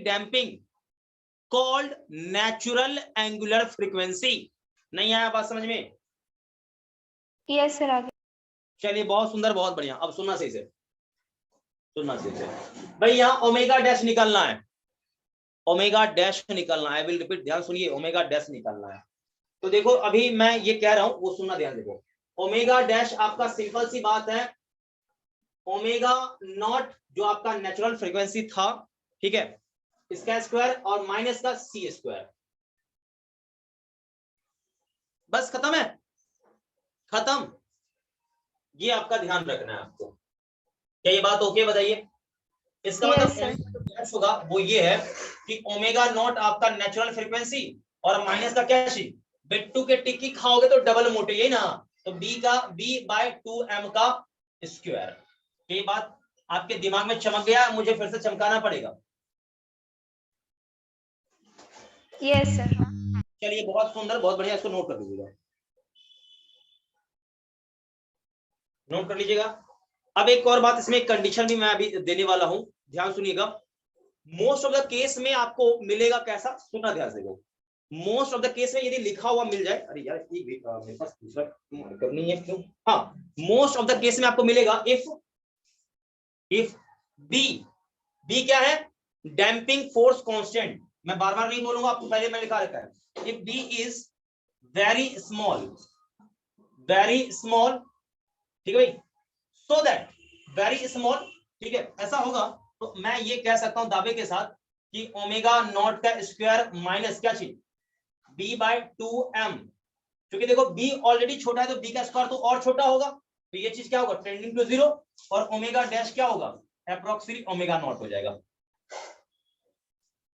Speaker 1: damping called natural angular frequency। नहीं आया बात समझ में?
Speaker 2: Yes sir. आगे
Speaker 1: चलिए बहुत सुंदर, बहुत बढ़िया। अब सुनना सही से, सुनना सही से भाई, यहाँ ओमेगा डैश निकलना है, ओमेगा डैश निकलना है, आई विल रिपीट, ध्यान सुनिए, ओमेगा डैश निकलना है। तो देखो अभी मैं ये कह रहा हूं वो सुनना ध्यान देखो। ओमेगा डैश आपका सिंपल सी बात है, ओमेगा नॉट जो आपका नेचुरल फ्रीक्वेंसी था, ठीक है, इसका स्क्वायर और माइनस का सी स्क्वायर, बस खत्म है, खत्म। ये आपका ध्यान रखना है आपको। क्या ये बात ओके, बताइए। इसका मतलब डैश होगा वो ये है कि ओमेगा नॉट आपका नेचुरल फ्रीक्वेंसी और माइनस का क्या चीज, बिट्टू के टिक्की खाओगे तो डबल मोटे, यही ना, तो b/2m का स्क्वायर। ये बात आपके दिमाग में चमक गया, मुझे फिर से चमकाना पड़ेगा।
Speaker 2: Yes sir.
Speaker 1: चलिए बहुत सुंदर, बहुत बढ़िया, इसको नोट कर लीजिएगा, नोट कर लीजिएगा। अब एक और बात, इसमें एक कंडीशन भी मैं अभी देने वाला हूं, ध्यान सुनिएगा। मोस्ट ऑफ द केस में आपको मिलेगा कैसा, सुनना ध्यान से देखो। मोस्ट ऑफ द केस में यदि लिखा हुआ मिल जाए, अरे यार मेरे पास दूसरा करनी है क्यों, हाँ, मोस्ट ऑफ द केस में आपको मिलेगा इफ बी क्या है, डैम्पिंग फोर्स कांस्टेंट। मैं बार बार नहीं बोलूंगा, आपको पहले मैं लिखा रखा है। If b is very small, ठीक है भाई, सो दैट वेरी स्मॉल, ठीक है, ऐसा होगा तो मैं ये कह सकता हूं दावे के साथ कि ओमेगा नॉट का स्क्वायर माइनस क्या चीज, b बाय 2m। क्योंकि देखो b ऑलरेडी छोटा है तो b का स्क्वायर तो और छोटा होगा, तो ये चीज क्या होगा, टेंडिंग टू 0, और ओमेगा डैश क्या होगा, अप्रोक्सीमेटली ओमेगा नॉट हो जाएगा।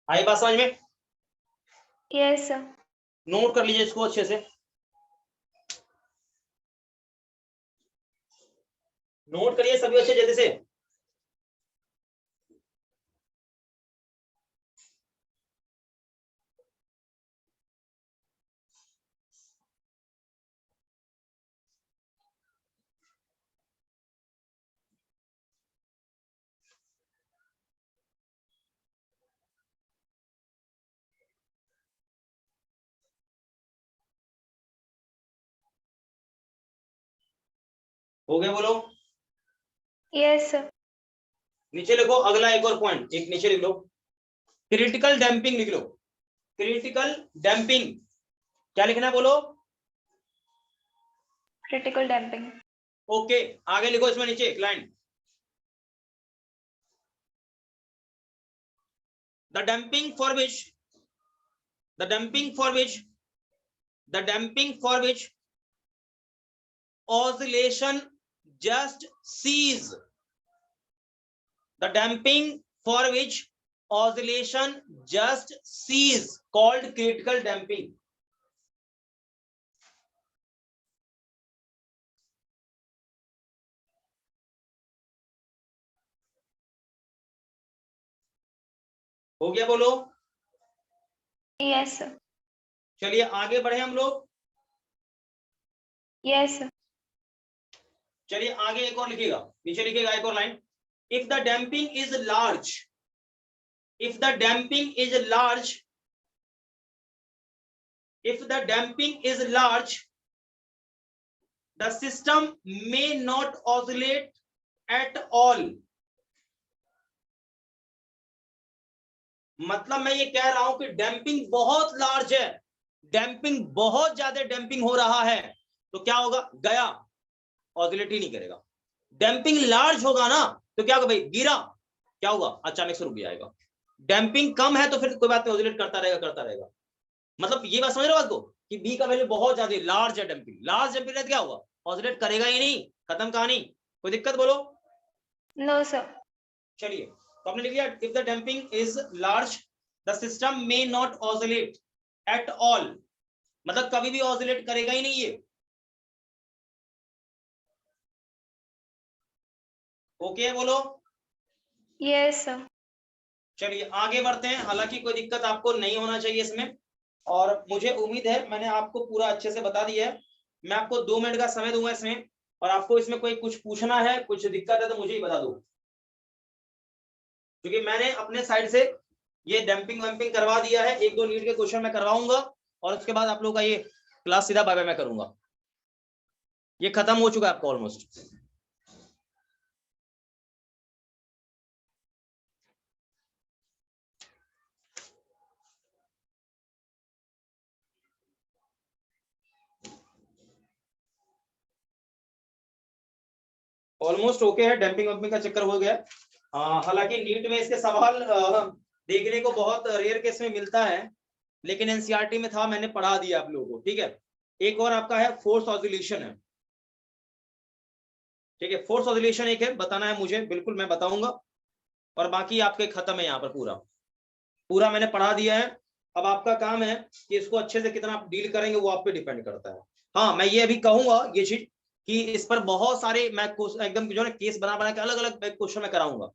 Speaker 1: आई बात समझ में?
Speaker 2: Yes sir.
Speaker 1: नोट कर लीजिए इसको अच्छे से, नोट करिए सभी अच्छे जल्दी से। हो गया बोलो?
Speaker 2: Yes sir.
Speaker 1: नीचे लिखो अगला एक और पॉइंट, एक नीचे लिख लो, क्रिटिकल डैम्पिंग लिख लो। क्रिटिकल डैम्पिंग क्या लिखना है बोलो?
Speaker 2: Critical damping.
Speaker 1: ओके, आगे लिखो इसमें नीचे एक line, the damping for which oscillation just cease, the damping for which oscillation just cease called critical damping। हो गया बोलो?
Speaker 2: Yes sir.
Speaker 1: चलिए आगे बढ़े हम लोग।
Speaker 2: Yes sir.
Speaker 1: चलिए आगे एक और लिखिएगा, नीचे लिखिएगा एक और line, if the damping is large, if the damping is large, the system may not oscillate at all। मतलब मैं ये कह रहा हूं कि डैम्पिंग बहुत लार्ज है, डैम्पिंग बहुत ज्यादा डैम्पिंग हो रहा है, तो क्या होगा, गया, ऑसिलेट ही नहीं करेगा। डैम्पिंग लार्ज होगा ना तो क्या होगा भाई, गिरा, क्या होगा, अचानक से रुक जाएगा। डैम्पिंग कम है तो फिर कोई बात नहीं, ऑसिलेट करता रहेगा। मतलब ये बात समझ रहे हो बात को, कि बी का वैल्यू बहुत ज्यादा लार्ज है, डैम्पिंग लार्ज डैम्पिंग क्या होगा, ऑसिलेट करेगा ही नहीं, खत्म कहानी। कोई दिक्कत बोलो?
Speaker 2: No sir.
Speaker 1: चलिए तो आपने लिख लिया, if the damping is large the system may not oscillate at all, मतलब कभी भी ऑसिलेट करेगा ही नहीं ये। ओके बोलो?
Speaker 2: Yes sir.
Speaker 1: चलिए आगे बढ़ते हैं, हालांकि कोई दिक्कत आपको नहीं होना चाहिए इसमें, और मुझे उम्मीद है मैंने आपको पूरा अच्छे से बता दिया है। मैं आपको 2 मिनट का समय दूंगा इसमें, और आपको इसमें कोई कुछ पूछना है, कुछ दिक्कत है तो मुझे ही बता दो, क्योंकि मैंने अपने साइड से ये डैम्पिंग वैम्पिंग करवा दिया है। 1-2 नीट के क्वेश्चन मैं करवाऊंगा और उसके बाद आप लोगों का ये क्लास सीधा बाय बाय मैं करूंगा। ये खत्म हो चुका है आपका ऑलमोस्ट। ऑलमोस्ट ओके है, डैम्पिंग वैम्पिंग का चक्कर हो गया। हालांकि नीट में इसके सवाल देखने को बहुत रेयर केस में मिलता है, लेकिन एनसीईआरटी में था, मैंने पढ़ा दिया आप लोगों को, ठीक है। एक और आपका है फोर्स ऑसिलेशन है, ठीक है, फोर्स ऑसिलेशन एक है, बताना है मुझे, बिल्कुल मैं बताऊंगा, और बाकी आपके खत्म है यहाँ पर, पूरा मैंने पढ़ा दिया है। अब आपका काम है कि इसको अच्छे से कितना आप डील करेंगे वो आप पे डिपेंड करता है। हाँ मैं ये अभी कहूंगा ये चीज कि इस पर बहुत सारे मैं एकदम जो है केस बना के अलग अलग क्वेश्चन में कराऊंगा।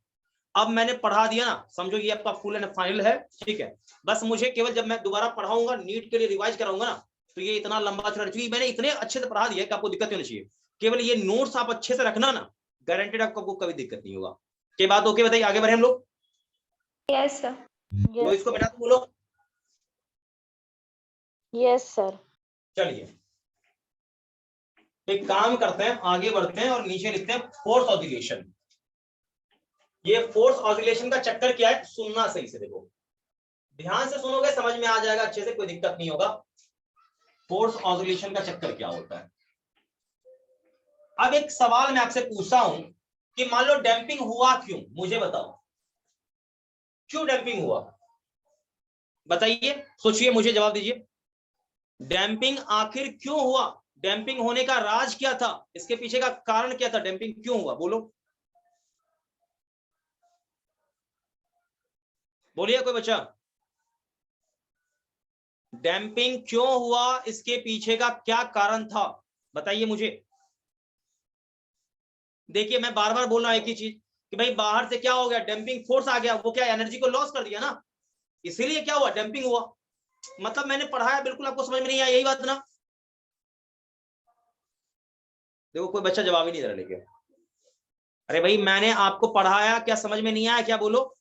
Speaker 1: अब मैंने पढ़ा दिया ना, समझो ये आपका फुल एंड फाइनल है, ठीक है। बस मुझे केवल जब मैं दोबारा पढ़ाऊंगा, नीट के लिए रिवाइज कराऊंगा ना, तो ये इतना लंबा चौड़ा, क्योंकि मैंने इतने अच्छे से पढ़ा दिया कि आपको दिक्कत नहीं होनी चाहिए। केवल ये नोट्स आप अच्छे से रखना ना, गारंटेड आपको कभी दिक्कत नहीं होगा। के बात ओके, बताइए आगे बढ़े हम लोग।
Speaker 2: Yes, sir.
Speaker 1: तो इसको बेटा बोलो।
Speaker 4: Yes sir.
Speaker 1: चलिए एक काम करते हैं, आगे बढ़ते हैं और नीचे लिखते हैं फोर्स ऑसिलेशन। ये फोर्स ऑसिलेशन का चक्कर क्या है, सुनना सही से, देखो ध्यान से सुनोगे समझ में आ जाएगा अच्छे से, कोई दिक्कत नहीं होगा। फोर्स ऑसिलेशन का चक्कर क्या होता है। अब एक सवाल मैं आपसे पूछता हूं कि मान लो डैम्पिंग हुआ क्यों, मुझे बताओ क्यों डैम्पिंग हुआ, बताइए, सोचिए, मुझे जवाब दीजिए। डैम्पिंग आखिर क्यों हुआ, डैम्पिंग होने का राज क्या था, इसके पीछे का कारण क्या था, डैम्पिंग क्यों हुआ, बोलो, बोलिए कोई बच्चा। डैम्पिंग क्यों हुआ, इसके पीछे का क्या कारण था, बताइए मुझे। देखिए मैं बार बार बोल रहा हूं एक ही चीज कि भाई बाहर से क्या हो गया, डैम्पिंग फोर्स आ गया, वो क्या एनर्जी को लॉस कर दिया ना, इसीलिए क्या हुआ, डैम्पिंग हुआ। मतलब मैंने पढ़ाया बिल्कुल आपको समझ में नहीं आया, यही बात ना। देखो कोई बच्चा जवाब ही नहीं दे रहा, लेके अरे भाई मैंने आपको पढ़ाया, क्या समझ में नहीं आया, क्या बोलो।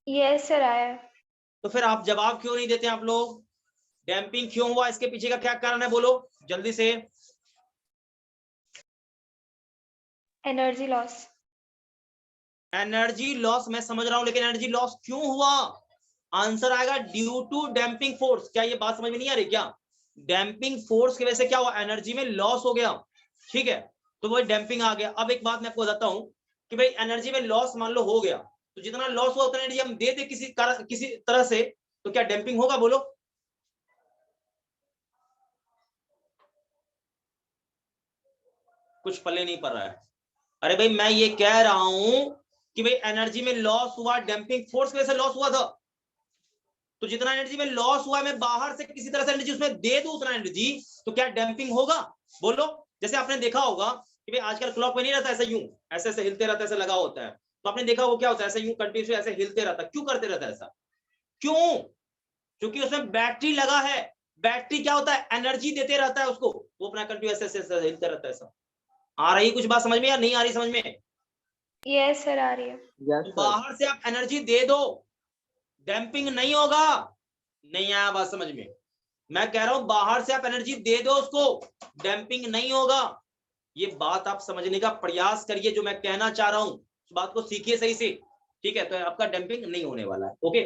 Speaker 2: Yes, sir, आया।
Speaker 1: तो फिर आप जवाब क्यों नहीं देते आप लोग, डैम्पिंग क्यों हुआ, इसके पीछे का क्या कारण है, बोलो जल्दी से।
Speaker 2: Energy loss.
Speaker 1: एनर्जी लॉस मैं समझ रहा हूं, लेकिन एनर्जी लॉस क्यों हुआ, आंसर आएगा ड्यू टू डैम्पिंग फोर्स। क्या ये बात समझ में नहीं आ रही क्या, डैम्पिंग फोर्स की वजह से क्या हुआ, एनर्जी में लॉस हो गया, ठीक है, तो वो डैम्पिंग आ गया। अब एक बात मैं आपको बताता हूं कि भाई एनर्जी में लॉस मान लो हो गया, तो जितना लॉस हुआ उतना एनर्जी हम दे दे किसी तरह से, तो क्या डैम्पिंग होगा, बोलो। कुछ पल्ले नहीं पड़ रहा है। अरे भाई मैं ये कह रहा हूं कि भाई एनर्जी में लॉस हुआ, डैम्पिंग फोर्स की वजह से लॉस हुआ था, तो जितना एनर्जी में लॉस हुआ मैं बाहर से किसी तरह से एनर्जी उसमें दे दूं उतना एनर्जी, तो क्या डैम्पिंग होगा, बोलो। जैसे आपने देखा होगा कि भाई आजकल क्लॉक में नहीं रहता ऐसे यूं, ऐसे ऐसे हिलते रहता है, ऐसे लगा होता है, तो आपने देखा वो क्या होता है, ऐसे यूं कंटिन्यूसली ऐसे हिलते रहता है, क्यों करते रहता है ऐसा, क्यों, क्योंकि उसमें बैटरी लगा है। बैटरी क्या होता है, एनर्जी देते रहता है उसको, वो अपना कंटिन्यू ऐसे ऐसे हिलते रहता है ऐसा। आ रही कुछ बात समझ में या नहीं आ रही समझ में।
Speaker 2: Yes, sir, आ रही है।
Speaker 4: Yes sir.
Speaker 1: बाहर से आप एनर्जी दे दो, डैम्पिंग नहीं होगा, नहीं आया बात समझ में। मैं कह रहा हूं बाहर से आप एनर्जी दे दो उसको, डैम्पिंग नहीं होगा। ये बात आप समझने का प्रयास करिए, जो मैं कहना चाह रहा हूं उस बात को सीखिए सही से, ठीक है, तो आपका डैम्पिंग नहीं होने वाला है, ओके।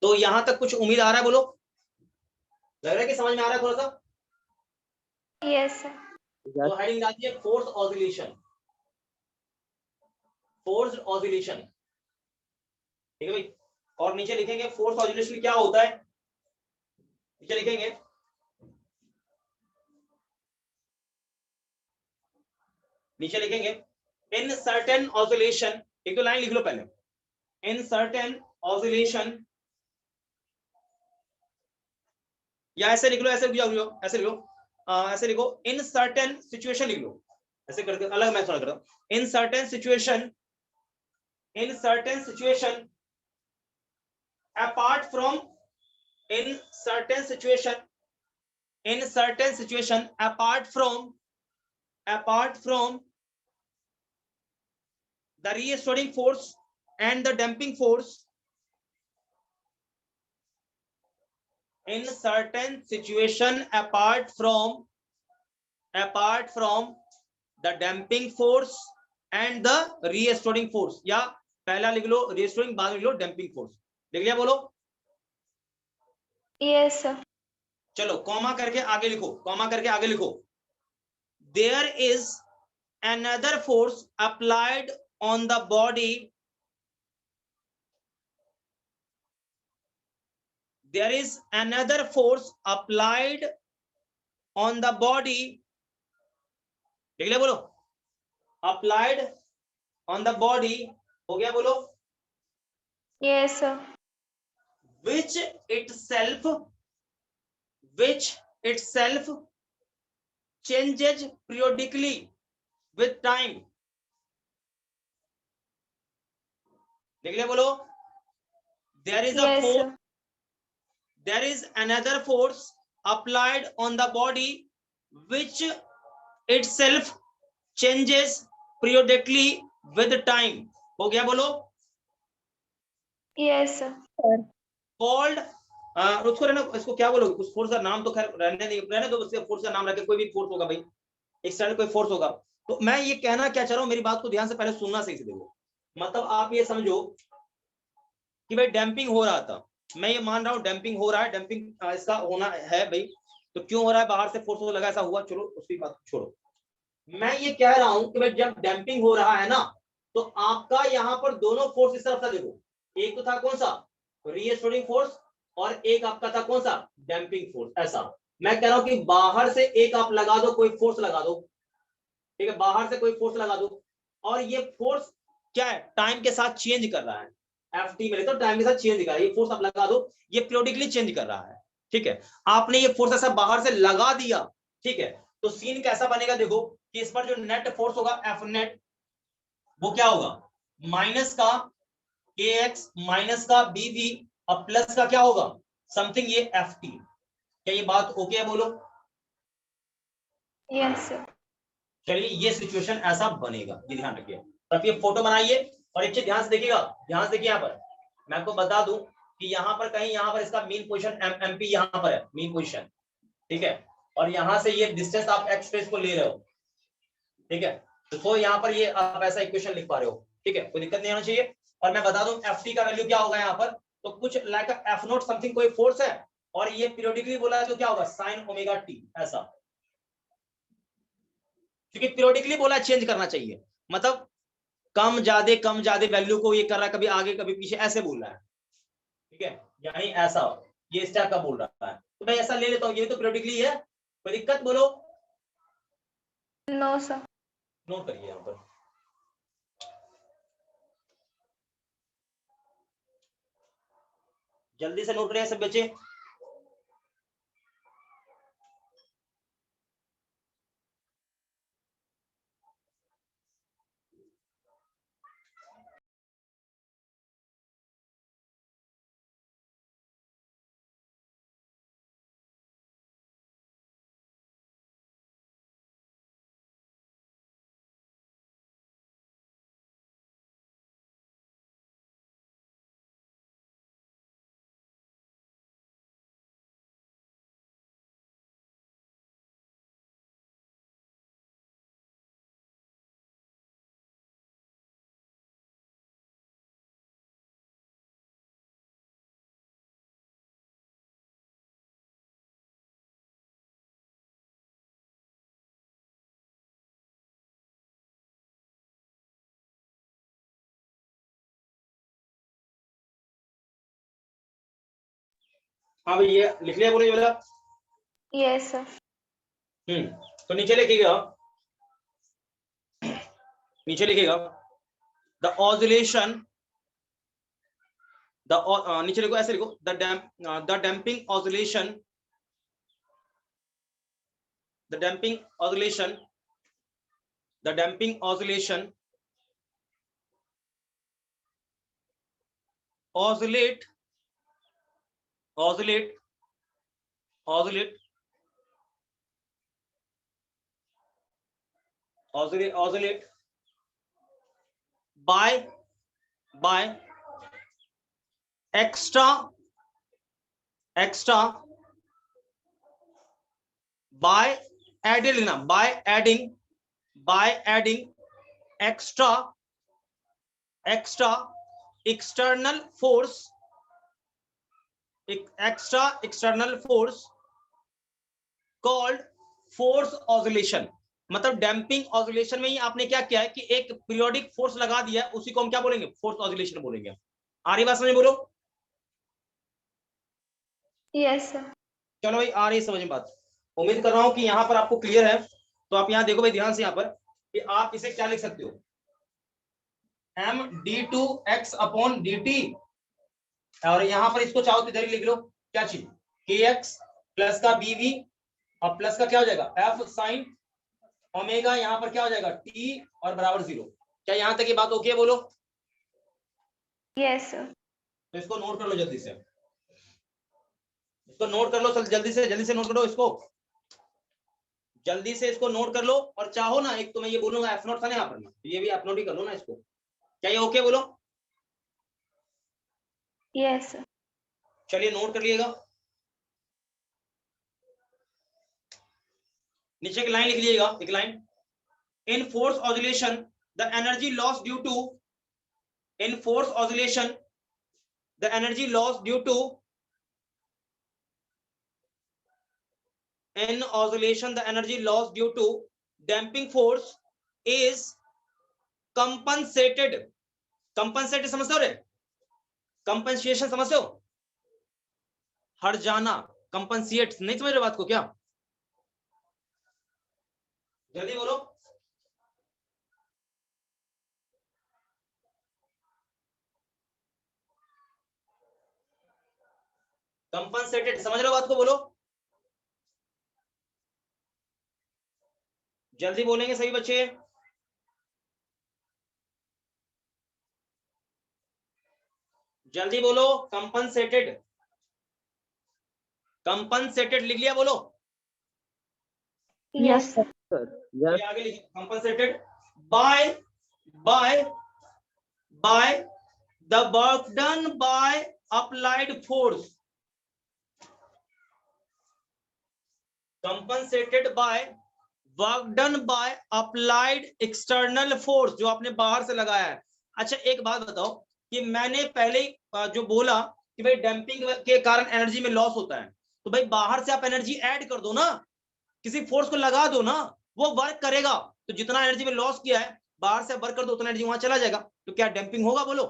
Speaker 1: तो यहां तक कुछ उम्मीद आ रहा है, बोलो, लग रहा है कि समझ में आ रहा है थोड़ा सा।
Speaker 2: Yes, sir.
Speaker 1: तो हेडिंग डाल दिए फोर्स ऑसिलेशन, फोर्स ऑसिलेशन, ठीक है भाई। और नीचे लिखेंगे फोर्स ऑसिलेशन क्या होता है, नीचे लिखेंगे इन सर्टेन ऑसिलेशन, एक तो लाइन लिख लो पहले, इन सर्टेन ऑसिलेशन, या ऐसे लिख लो, ऐसे लिख लो, ऐसे लिख लो, ऐसे लिखो, इन सर्टेन सिचुएशन लिख लो, ऐसे करके अलग मैं थोड़ा करता हूं, in certain situation apart from, in certain situation apart from the restoring force and the damping force, in certain situation apart from the damping force and the restoring force, या पहला लिख लो restoring, बाद में लिख लो damping force, लिख लिया, बोलो।
Speaker 2: Yes, sir.
Speaker 1: चलो कॉमा करके आगे लिखो, कॉमा करके आगे लिखो, there is another force applied on the body, there is another force applied on the body, लिख लिया, बोलो, applied on the body, हो गया, बोलो।
Speaker 2: Yes, sir.
Speaker 1: which itself changes periodically with time, लिख लिया, बोलो। there is a
Speaker 2: Yes,
Speaker 1: force,
Speaker 2: sir.
Speaker 1: there is another force applied on the body which itself changes periodically with time, हो गया, बोलो।
Speaker 2: Yes, sir.
Speaker 1: Called, उसको रहना, इसको क्या बोलोगे, उस फोर्स का नाम तो खैर रहने दो, उसके फोर्स का नाम रखे, कोई भी फोर्स होगा भाई, एक्सटर्नल कोई फोर्स होगा। तो मैं ये कहना क्या चाह रहा हूँ, मेरी बात को ध्यान से पहले सुनना, सही से देखो। मतलब आप ये समझो कि भाई डैम्पिंग हो रहा था, मैं ये मान रहा हूँ डैम्पिंग हो रहा है, डैम्पिंग इसका होना है भाई, तो क्यों हो रहा है, बाहर से फोर्स लगा, ऐसा हुआ, चलो उसकी बात छोड़ो। मैं ये कह रहा हूं कि भाई जब डैम्पिंग हो रहा है ना, तो आपका यहाँ पर दोनों फोर्स इस तरफ था, देखो, एक तो था कौन सा, रीस्टोरिंग फोर्स, और एक आपका था कौन सा, डैम्पिंग फोर्स। ऐसा मैं कह रहा हूं कि बाहर से एक आप लगा दो, कोई फोर्स लगा दो, ठीक है, बाहर से कोई फोर्स लगा दो, और ये फोर्स क्या है, टाइम के साथ चेंज कर रहा है, एफ टी में तो टाइम के साथ चेंज कर रहा है, ये फोर्स आप लगा दो, ये पीरियोडिकली चेंज कर रहा है, ठीक है। आपने ये फोर्स ऐसा बाहर से लगा दिया, ठीक है, तो सीन कैसा बनेगा, देखो कि इस पर जो नेट फोर्स होगा एफ नेट, वो क्या होगा, माइनस का के एक्स माइनस का बी वी, और प्लस का क्या होगा, समथिंग ये एफ टी। क्या ये बात ओके है, बोलो।
Speaker 2: Yes, sir.
Speaker 1: चलिए ये सिचुएशन ऐसा बनेगा, ये ध्यान रखिए। तो आप ये फोटो बनाइए, और एक चीज ध्यान से देखिएगा, ध्यान से देखिए, यहाँ पर मैं आपको बता दूं कि यहाँ पर कहीं, यहाँ पर इसका मीन पोजीशन एम पी यहाँ पर है, मीन पोजीशन, ठीक है, और यहाँ से ये डिस्टेंस आप एक्स स्पेस को ले रहे हो, ठीक है, तो यहाँ पर ये आप ऐसा इक्वेशन लिख पा रहे हो, ठीक है, कोई दिक्कत नहीं होना चाहिए। और मैं बता दूं एफ टी का वैल्यू क्या होगा यहाँ पर, तो कुछ लाइक एफ नोट समथिंग कोई फोर्स है, और ये पीरियोडिकली बोला है तो क्या होगा, साइन ओमेगा टी, ऐसा, क्योंकि पीरियोडिकली बोला चेंज करना चाहिए, मतलब कम ज्यादा वैल्यू को ये कर रहा है, कभी आगे कभी पीछे, ऐसे बोल रहा है, ठीक है, यानी ऐसा ये इस टाइप का बोल रहा है, तो मैं ऐसा ले लेता हूँ, ये तो पीरियोडिकली है, कोई दिक्कत, बोलो।
Speaker 2: No, sir.
Speaker 1: नोट करिए यहाँ पर, जल्दी से नोट करिए सब बच्चे। हाँ भाई ये लिख लिया, बोलो ये वाला।
Speaker 2: Yes, sir.
Speaker 1: तो नीचे लिखिएगा, नीचे लिखिएगा द ऑसिलेशन, नीचे लिखो, ऐसे लिखो, the damping oscillation, the damping oscillation, the damping oscillation oscillate oscillate oscillate oscillate oscillate by extra by added लिखना, by adding extra external force, extra external force called force oscillation। मतलब damping oscillation में ही आपने क्या किया है कि एक periodic force लगा दिया है, उसी को हम क्या बोलेंगे, फोर्स ऑसिलेशन बोलेंगे। आ रही बात समझ, बोलो।
Speaker 2: Yes, sir.
Speaker 1: चलो भाई, आ रही समझ में बात, उम्मीद कर रहा हूं कि यहाँ पर आपको क्लियर है। तो आप यहाँ देखो भाई ध्यान से, यहाँ पर कि आप इसे क्या लिख सकते हो, m d two x upon d t, और यहाँ पर इसको चाहो तो इधर ही लिख लो, क्या चीज, के एक्स प्लस का बी वी, और प्लस का क्या हो जाएगा, एफ साइन ओमेगा, यहाँ पर क्या हो जाएगा, टी और बराबर 0। क्या यहाँ तक ये बात ओके है, बोलो।
Speaker 2: Yes, sir.
Speaker 1: तो इसको नोट कर लो जल्दी से, इसको नोट कर लो, जल्दी से नोट करो इसको, जल्दी से इसको नोट कर लो। और चाहो ना, एक तो मैं ये बोलूंगा एफ नोट था ना यहाँ पर, ये भी एफ नोट ही कर लो ना इसको। क्या ये ओके, बोलो।
Speaker 2: Yes, sir.
Speaker 1: चलिए नोट कर लिएगा, नीचे एक लाइन लिख लीजिएगा, एक line, in force oscillation the energy loss due to, in force oscillation the energy loss due to, in oscillation the energy loss due to damping force is compensated, compensated समझते हो रे, compensation समझते हो, हट जाना, compensate नहीं समझ रहे बात को क्या, जल्दी बोलो, compensated समझ रहे हो बात को, बोलो जल्दी बोलेंगे सभी बच्चे, जल्दी बोलो, कंपनसेटेड, कंपनसेटेड लिख लिया, बोलो
Speaker 2: Yes, sir.
Speaker 1: ये आगे लिखिए, compensated by the work done by applied force, compensated by work done by applied external force, जो आपने बाहर से लगाया है। अच्छा एक बात बताओ कि मैंने पहले जो बोला कि भाई डैम्पिंग के कारण एनर्जी में लॉस होता है, तो भाई बाहर से आप एनर्जी ऐड कर दो ना, किसी फोर्स को लगा दो ना, वो वर्क करेगा, तो जितना एनर्जी में लॉस किया है बाहर से वर्क कर दो, उतना एनर्जी वहां चला जाएगा, तो क्या डैम्पिंग होगा, बोलो?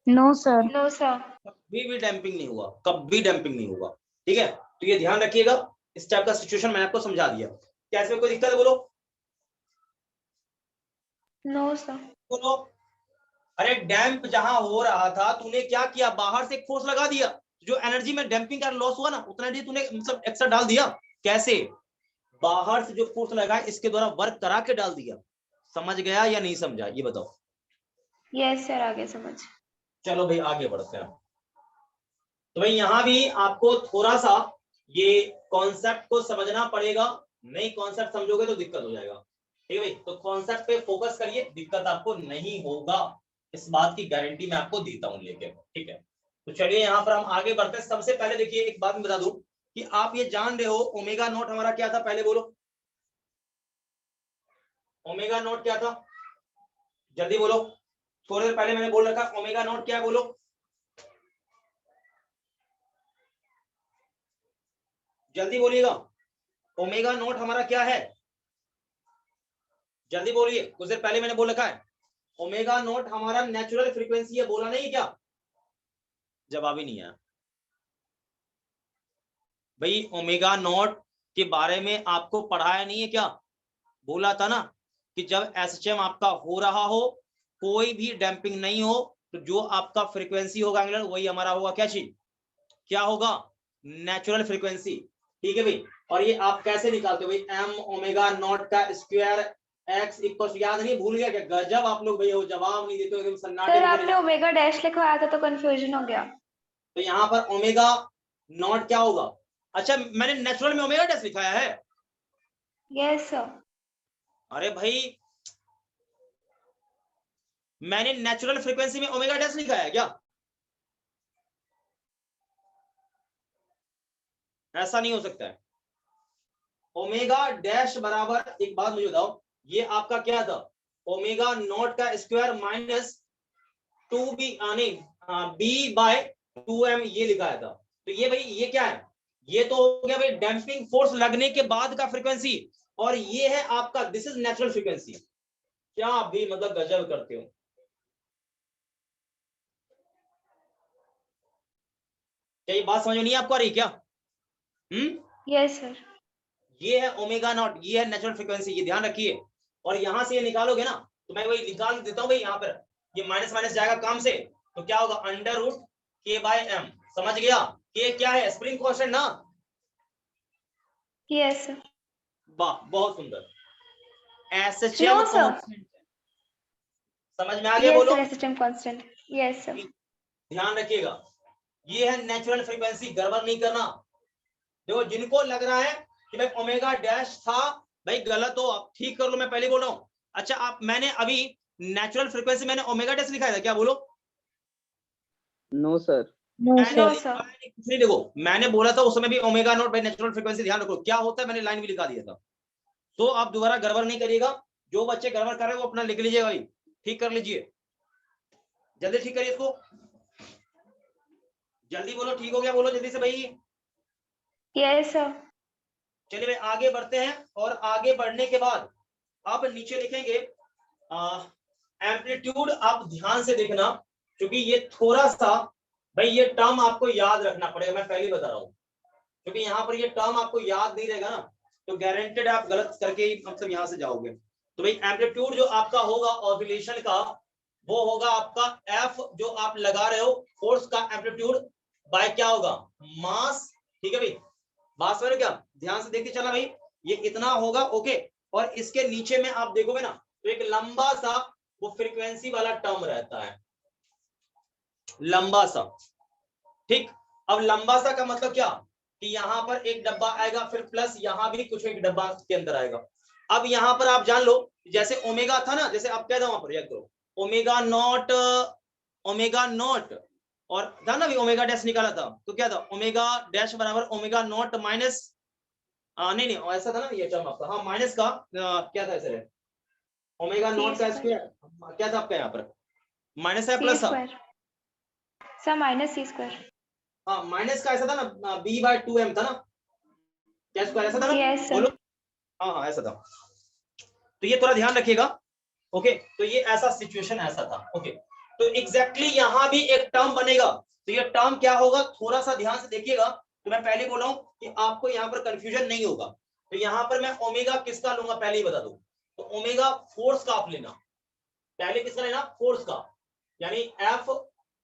Speaker 2: No, sir. No, sir.
Speaker 1: कभी भी डैम्पिंग नहीं होगा, कभी डैम्पिंग नहीं होगा, ठीक है, तो ये ध्यान रखिएगा, इस टाइप का सिचुएशन मैंने आपको समझा दिया, क्या इसमें कोई दिक्कत है, बोलो?
Speaker 2: No, sir.
Speaker 1: बोलो, अरे डैम्प जहां हो रहा था तूने क्या किया, बाहर से एक फोर्स लगा दिया, जो एनर्जी में डैम्पिंग का लॉस हुआ ना, उतना एनर्जी तूने मतलब एक्स्ट्रा डाल दिया, कैसे? बाहर से जो फोर्स लगा इसके द्वारा वर्क करा के डाल दिया, समझ गया या नहीं समझा, ये बताओ?
Speaker 2: Yes, sir. आगे समझ.
Speaker 1: चलो भाई आगे बढ़ते हैं, तो भाई यहां भी आपको थोड़ा सा ये कॉन्सेप्ट को समझना पड़ेगा, नहीं कॉन्सेप्ट समझोगे तो दिक्कत हो जाएगा, ठीक है भाई, तो कॉन्सेप्ट पे फोकस करिए, दिक्कत आपको नहीं होगा, इस बात की गारंटी मैं आपको देता हूं लेके, ठीक है, तो चलिए यहाँ पर हम आगे बढ़ते हैं। सबसे पहले देखिए एक बात मैं बता दूं कि आप ये जान रहे हो ओमेगा नॉट हमारा क्या था, पहले बोलो, ओमेगा नॉट क्या था, जल्दी बोलो, थोड़ी देर पहले मैंने बोल रखा ओमेगा नॉट क्या है, बोलो जल्दी बोलिएगा, ओमेगा नॉट हमारा क्या है, जल्दी बोलिए, कुछ देर पहले मैंने बोल रखा है ओमेगा नॉट हमारा नेचुरल फ्रीक्वेंसी है, बोला नहीं क्या? जवाब ही नहीं आया भाई, ओमेगा नॉट के बारे में आपको पढ़ाया नहीं है क्या? बोला था ना कि जब एसएचएम आपका हो रहा हो, कोई भी डैम्पिंग नहीं हो, तो जो आपका फ्रीक्वेंसी होगा एंगुलर, वही हमारा होगा क्या चीज, क्या होगा, नेचुरल फ्रीक्वेंसी, ठीक है भाई। और ये आप कैसे निकालते हो भाई, एम ओमेगा नॉट का स्क्वायर एक्स इक्वल, याद नहीं, भूल गया क्या? गजब आप लोग भैया, जवाब नहीं देते हो एकदम सन्नाटे।
Speaker 2: सर आपने ओमेगा डैश लिखवाया था तो कंफ्यूजन हो गया,
Speaker 1: तो यहाँ पर ओमेगा नॉट क्या होगा? अच्छा मैंने नेचुरल में ओमेगा डैश लिखाया है?
Speaker 2: Yes sir.
Speaker 1: अरे भाई मैंने नेचुरल फ्रीक्वेंसी में ओमेगा डैश लिखाया है क्या? ऐसा नहीं हो सकता है, ओमेगा डैश बराबर, एक बात मुझे बताओ, ये आपका क्या था, ओमेगा नॉट का स्क्वायर माइनस 2b आने b बाय 2m, ये लिखाया था, तो ये भाई ये क्या है, ये तो हो गया भाई डैम्पिंग फोर्स लगने के बाद का फ्रीक्वेंसी, और ये है आपका, दिस इज नेचुरल फ्रीक्वेंसी। क्या आप भी मतलब गजब करते हो, क्या ये बात समझ में नहीं आपको आ रही क्या?
Speaker 2: Yes sir.
Speaker 1: ये है ओमेगा नॉट, ये है नेचुरल फ्रीक्वेंसी, ये ध्यान रखिए, और यहां से ये निकालोगे ना, तो मैं वही निकाल देता हूं भाई, यहाँ पर ये माइनस माइनस जाएगा काम से, तो क्या होगा, अंडर रूट के बाय एम, समझ गया? के क्या है, स्प्रिंग कांस्टेंट ना?
Speaker 2: Yes sir.
Speaker 1: वाह बहुत सुंदर, एसएचएम कांस्टेंट, समझ में आ गया? बोलो
Speaker 2: एसएचएम कांस्टेंट, यस सर।
Speaker 1: ध्यान रखिएगा, ये है नेचुरल फ्रीक्वेंसी, गड़बड़ नहीं करना। देखो जिनको लग रहा है कि भाई ओमेगा डैश था, भाई गलत हो, आप ठीक कर लो, मैं पहले बोल रहा हूं। अच्छा आप, मैंने अभी नेचुरल फ्रीक्वेंसी मैंने ओमेगा डैश लिखा था क्या, बोलो?
Speaker 4: No sir.
Speaker 2: No, sir.
Speaker 1: कुछ नहीं, देखो मैंने बोला था उस समय भी omega naught by natural frequency, ध्यान रखो क्या होता है, मैंने लाइन भी लिखा दिया था। तो आप दोबारा गड़बड़ नहीं करिएगा, जो बच्चे गड़बड़ कर रहे हैं वो अपना लिख लीजिएगा भाई, ठीक कर लीजिए, जल्दी ठीक करिए इसको, जल्दी बोलो ठीक हो गया, बोलो जल्दी से भाई।
Speaker 2: Yes, sir.
Speaker 1: चलिए भाई आगे बढ़ते हैं, और आगे बढ़ने के बाद आप नीचे लिखेंगे एम्पलीट्यूड। आप ध्यान से देखना, क्योंकि ये थोड़ा सा भाई ये टर्म आपको याद रखना पड़ेगा, मैं पहले बता रहा हूँ, क्योंकि यहाँ पर ये टर्म आपको याद नहीं रहेगा ना, तो गारंटेड आप गलत करके ही मतलब यहाँ से जाओगे। तो भाई एम्पलीट्यूड जो आपका होगा ऑसिलेशन का, वो होगा आपका एफ, जो आप लगा रहे हो फोर्स का एम्पलीट्यूड, बाय क्या होगा, मास। ठीक है भाई, बात समझ रहे क्या, ध्यान से देखते चलना भाई, ये इतना होगा, ओके। और इसके नीचे में आप देखोगे ना, तो एक लंबा सा वो फ्रीक्वेंसी वाला टर्म रहता है, लंबा सा, ठीक। अब लंबा सा का मतलब क्या, कि यहाँ पर एक डब्बा आएगा, फिर प्लस यहाँ भी कुछ एक डब्बा के अंदर आएगा। अब यहाँ पर आप जान लो, जैसे ओमेगा था ना, जैसे आप कह दो वहां पर याद करो, ओमेगा नॉट, ओमेगा नॉट, और था ना भी ओमेगा डैश निकाला था, तो क्या था, ओमेगा डैश बराबर ओमेगा नॉट माइनस, नहीं ऐसा था ना ये टर्म आपका, हाँ माइनस का क्या था ऐसे, ओमेगा नॉट का स्क्वायर, क्या था आपका यहाँ पर, माइनस है प्लस था,
Speaker 2: सर माइनस सी स्क्वायर।
Speaker 1: हाँ माइनस का ऐसा था ना, b/2m था ना, क्या स्क्वायर ऐसा था ना,
Speaker 2: Yes, sir.
Speaker 1: बोलो, हाँ ऐसा था। तो ये थोड़ा ध्यान रखिएगा, ओके। तो ये ऐसा सिचुएशन ऐसा था, ओके। तो एग्जैक्टली यहाँ भी एक टर्म बनेगा, तो ये टर्म क्या होगा, थोड़ा सा ध्यान से देखिएगा। तो मैं पहले बोला हूं कि आपको यहाँ पर कंफ्यूजन नहीं होगा। तो यहाँ पर मैं ओमेगा किसका लूंगा पहले ही बता दूं, तो ओमेगा फोर्स का आप लेना, पहले किसका लेना, फोर्स का, यानी एफ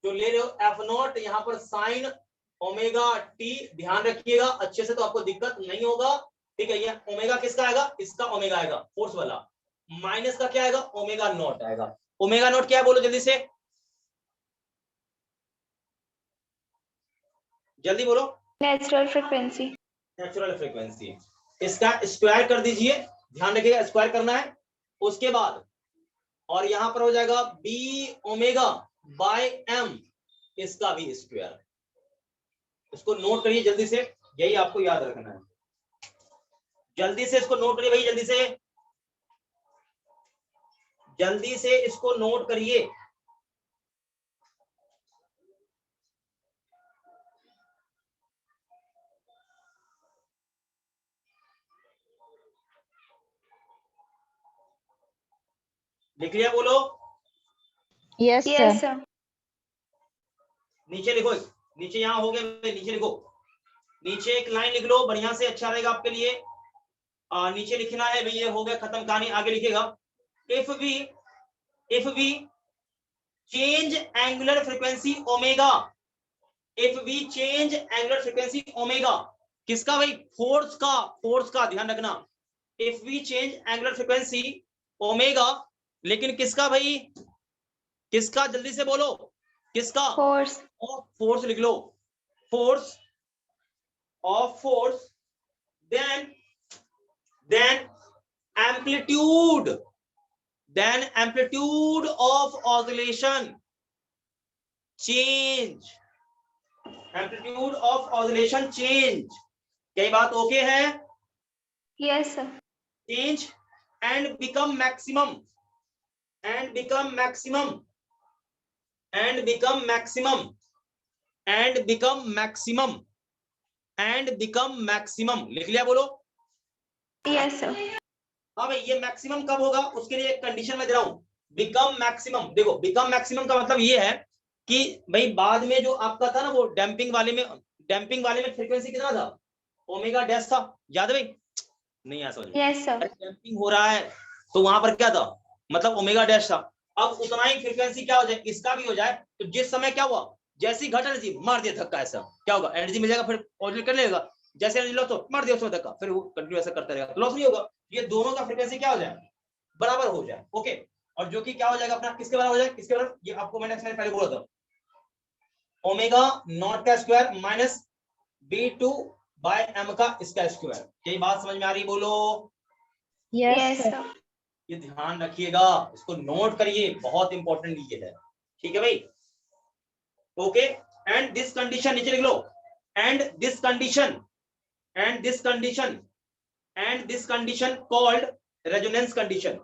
Speaker 1: जो ले रहे हो एफ नॉट, यहाँ पर साइन ओमेगा टी, ध्यान रखिएगा अच्छे से, तो आपको दिक्कत नहीं होगा, ठीक है। ये ओमेगा किसका आएगा, इसका ओमेगा आएगा फोर्स वाला, माइनस का क्या आएगा, ओमेगा नॉट आएगा। ओमेगा नॉट क्या है बोलो जल्दी से, जल्दी बोलो,
Speaker 2: नेचुरल फ्रीक्वेंसी।
Speaker 1: नेचुरल फ्रीक्वेंसी, इसका स्क्वायर कर दीजिए, ध्यान रखिएगा स्क्वायर करना है। उसके बाद और यहां पर हो जाएगा बी ओमेगा बाय एम, इसका भी स्क्वायर, इसको नोट करिए जल्दी से, यही आपको याद रखना है, जल्दी से इसको नोट करिए भाई, जल्दी से, जल्दी से इसको नोट करिए। लिख लिया बोलो,
Speaker 2: Yes, sir.
Speaker 1: नीचे लिखो, नीचे यहाँ हो गया, नीचे लिखो, नीचे एक लाइन लिख लो बढ़िया से, अच्छा रहेगा आपके लिए। नीचे लिखना है भाई, ये हो गया खत्म कहानी, आगे लिखेगा, if we change angular frequency omega, if we change angular frequency omega, किसका भाई, फोर्स का, फोर्स का ध्यान रखना, if we change angular frequency omega, लेकिन किसका भाई, किसका, जल्दी से बोलो, किसका,
Speaker 2: फोर्स।
Speaker 1: फोर्स लिख लो, force of force, then amplitude of oscillation change, amplitude of oscillation change, कई बात ओके है,
Speaker 2: Yes, sir.
Speaker 1: change and become maximum, and become maximum, and become maximum, and become maximum, and become maximum, लिख लिया बोलो।
Speaker 2: Yes, sir.
Speaker 1: हाँ भाई, ये maximum कब होगा, उसके लिए एक कंडीशन में दे रहा हूं, बिकम मैक्सिमम। देखो बिकम मैक्सिमम का मतलब ये है कि भाई बाद में जो आपका था ना वो डैम्पिंग वाले में फ्रीक्वेंसी कितना था, ओमेगा डैश था, याद है भाई, नहीं आ समझ,
Speaker 2: Yes, sir.
Speaker 1: डैम्पिंग हो रहा है, तो वहां पर क्या था, मतलब ओमेगा डैश था। अब उतना ही फ्रीक्वेंसी क्या हो जाए, इसका भी हो जाए, तो जिस समय क्या हुआ, जैसी घट एनर्जी मार दिया धक्का, ऐसा क्या होगा, एनर्जी मिल जाएगा, फिर ऑसिलेट कर लेगा, जैसे एनर्जी लॉस हो मार दिया उसमें धक्का, फिर वो कंटिन्यू ऐसा करता रहेगा, लॉस नहीं होगा। ये दोनों का फ्रीक्वेंसी क्या हो जाए, बराबर हो जाए, ओके। और जो कि क्या हो जाएगा अपना, किसके बराबर हो जाए, किसके बराबर, ये आपको मैंने पहले बोला था, ओमेगा नॉट का square minus b2 by m का इसका स्क्वायर, यही बात समझ में आ रही, बोलो।
Speaker 2: Yes, sir.
Speaker 1: ये ध्यान रखिएगा, इसको नोट करिए, बहुत इंपॉर्टेंट ये है, ठीक है भाई। ओके, एंड दिस कंडीशन नीचे लिख लो, and this condition called resonance condition,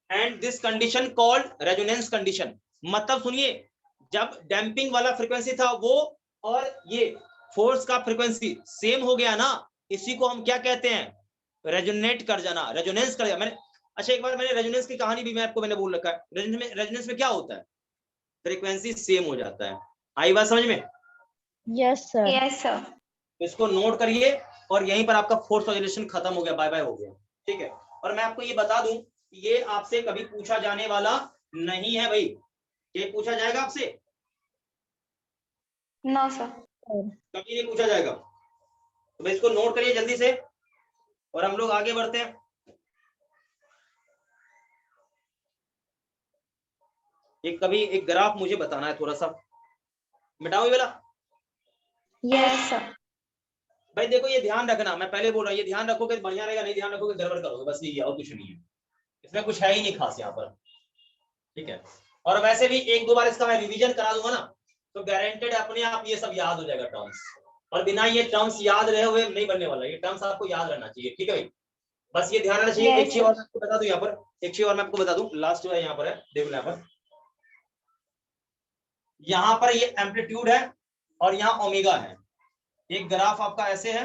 Speaker 1: and this condition called resonance condition. मतलब सुनिए, जब डैम्पिंग वाला फ्रीक्वेंसी था वो और ये फोर्स का फ्रीक्वेंसी सेम हो गया ना, इसी को हम क्या कहते हैं, रेजोनेट कर जाना, रेजोनेंस कर जाना। मैंने अच्छा एक बार मैंने रेजोनेंस की कहानी भी मैंने बोल रखा है। रेजोनेंस में क्या होता है, फ्रीक्वेंसी सेम हो जाता है। आई बात समझ में?
Speaker 2: Yes sir.
Speaker 1: इसको नोट करिए, और यहीं पर आपका फोर्स ऑसिलेशन खत्म हो गया, बाय बाय हो गया। ठीक है, और मैं आपको ये बता दूं, ये आपसे कभी पूछा जाने वाला नहीं है भाई। ये पूछा जाएगा आपसे?
Speaker 2: No sir.
Speaker 1: कभी नहीं पूछा जाएगा। तो इसको नोट करिए जल्दी से, और हम लोग आगे बढ़ते हैं। एक ग्राफ मुझे बताना है, थोड़ा सा मिटाओ ये वाला।
Speaker 2: Yes sir.
Speaker 1: भाई देखो, ये ध्यान रखना, मैं पहले बोल रहा हूँ, ये ध्यान रखोगे बढ़िया रहेगा, नहीं ध्यान रखोगे गड़बड़ करोगे, बस ये और कुछ नहीं है, इसमें कुछ है ही नहीं खास यहाँ पर। ठीक है, और वैसे भी एक दो बार इसका मैं रिवीजन करा दूंगा ना, तो गारंटेड अपने आप ये सब याद हो जाएगा टर्म्स, और बिना ये टर्म्स याद रहे हुए नहीं बनने वाला, ये टर्म्स आपको याद रहना चाहिए। ठीक है भाई, बस ये ध्यान रखना चाहिए। एक चीज और मैं आपको बता दूं, यहाँ पर एक चीज और मैं आपको बता दूं, लास्ट है यहाँ पर है, देखो यहाँ पर ये एम्पलीट्यूड है और यहाँ ओमेगा है। एक ग्राफ आपका ऐसे है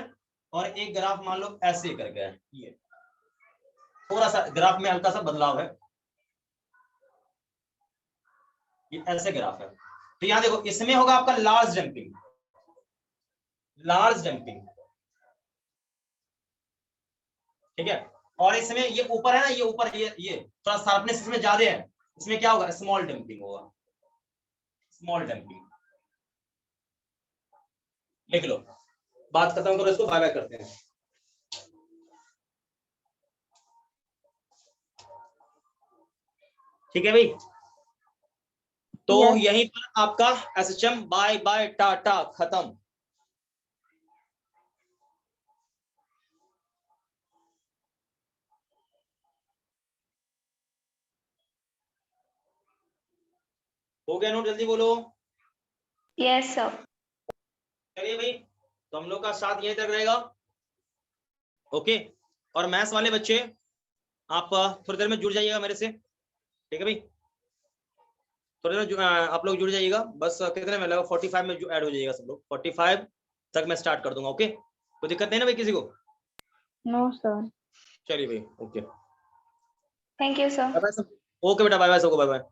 Speaker 1: और एक ग्राफ मान लो ऐसे करके है, ये थोड़ा सा ग्राफ में हल्का सा बदलाव है, ये ऐसे ग्राफ है। तो यहाँ देखो, इसमें होगा आपका लार्ज डंपिंग, ठीक है, और इसमें ये ऊपर है ना, ये ऊपर ये थोड़ा शार्पनेस इसमें ज्यादा है, इसमें क्या होगा, स्मॉल डंपिंग होगा, स्मॉल डंपिंग। लिख लो, बात खत्म करो, इसको बाय बाय करते हैं। ठीक है भाई, तो यहीं पर आपका एसएचएम बाय बाय टाटा खत्म। हो गया नोट, जल्दी बोलो।
Speaker 2: Yes sir.
Speaker 1: चलिए भाई, तो हम लोग का साथ यहीं तक रहेगा। ओके, और मैथ्स वाले बच्चे आप थोड़ी देर में जुड़ जाइएगा मेरे से। ठीक है भाई, थोड़ी देर आप लोग जुड़ जाइएगा, बस कितने में लगा 45 में ऐड हो जाइएगा सब लोग, 45 तक मैं स्टार्ट कर दूंगा। ओके, कोई दिक्कत नहीं ना भाई किसी को?
Speaker 2: No sir.
Speaker 1: चलिए भाई, okay,
Speaker 2: thank you sir.
Speaker 1: Okay बेटा, बाय बाय सबको, बाय बाय।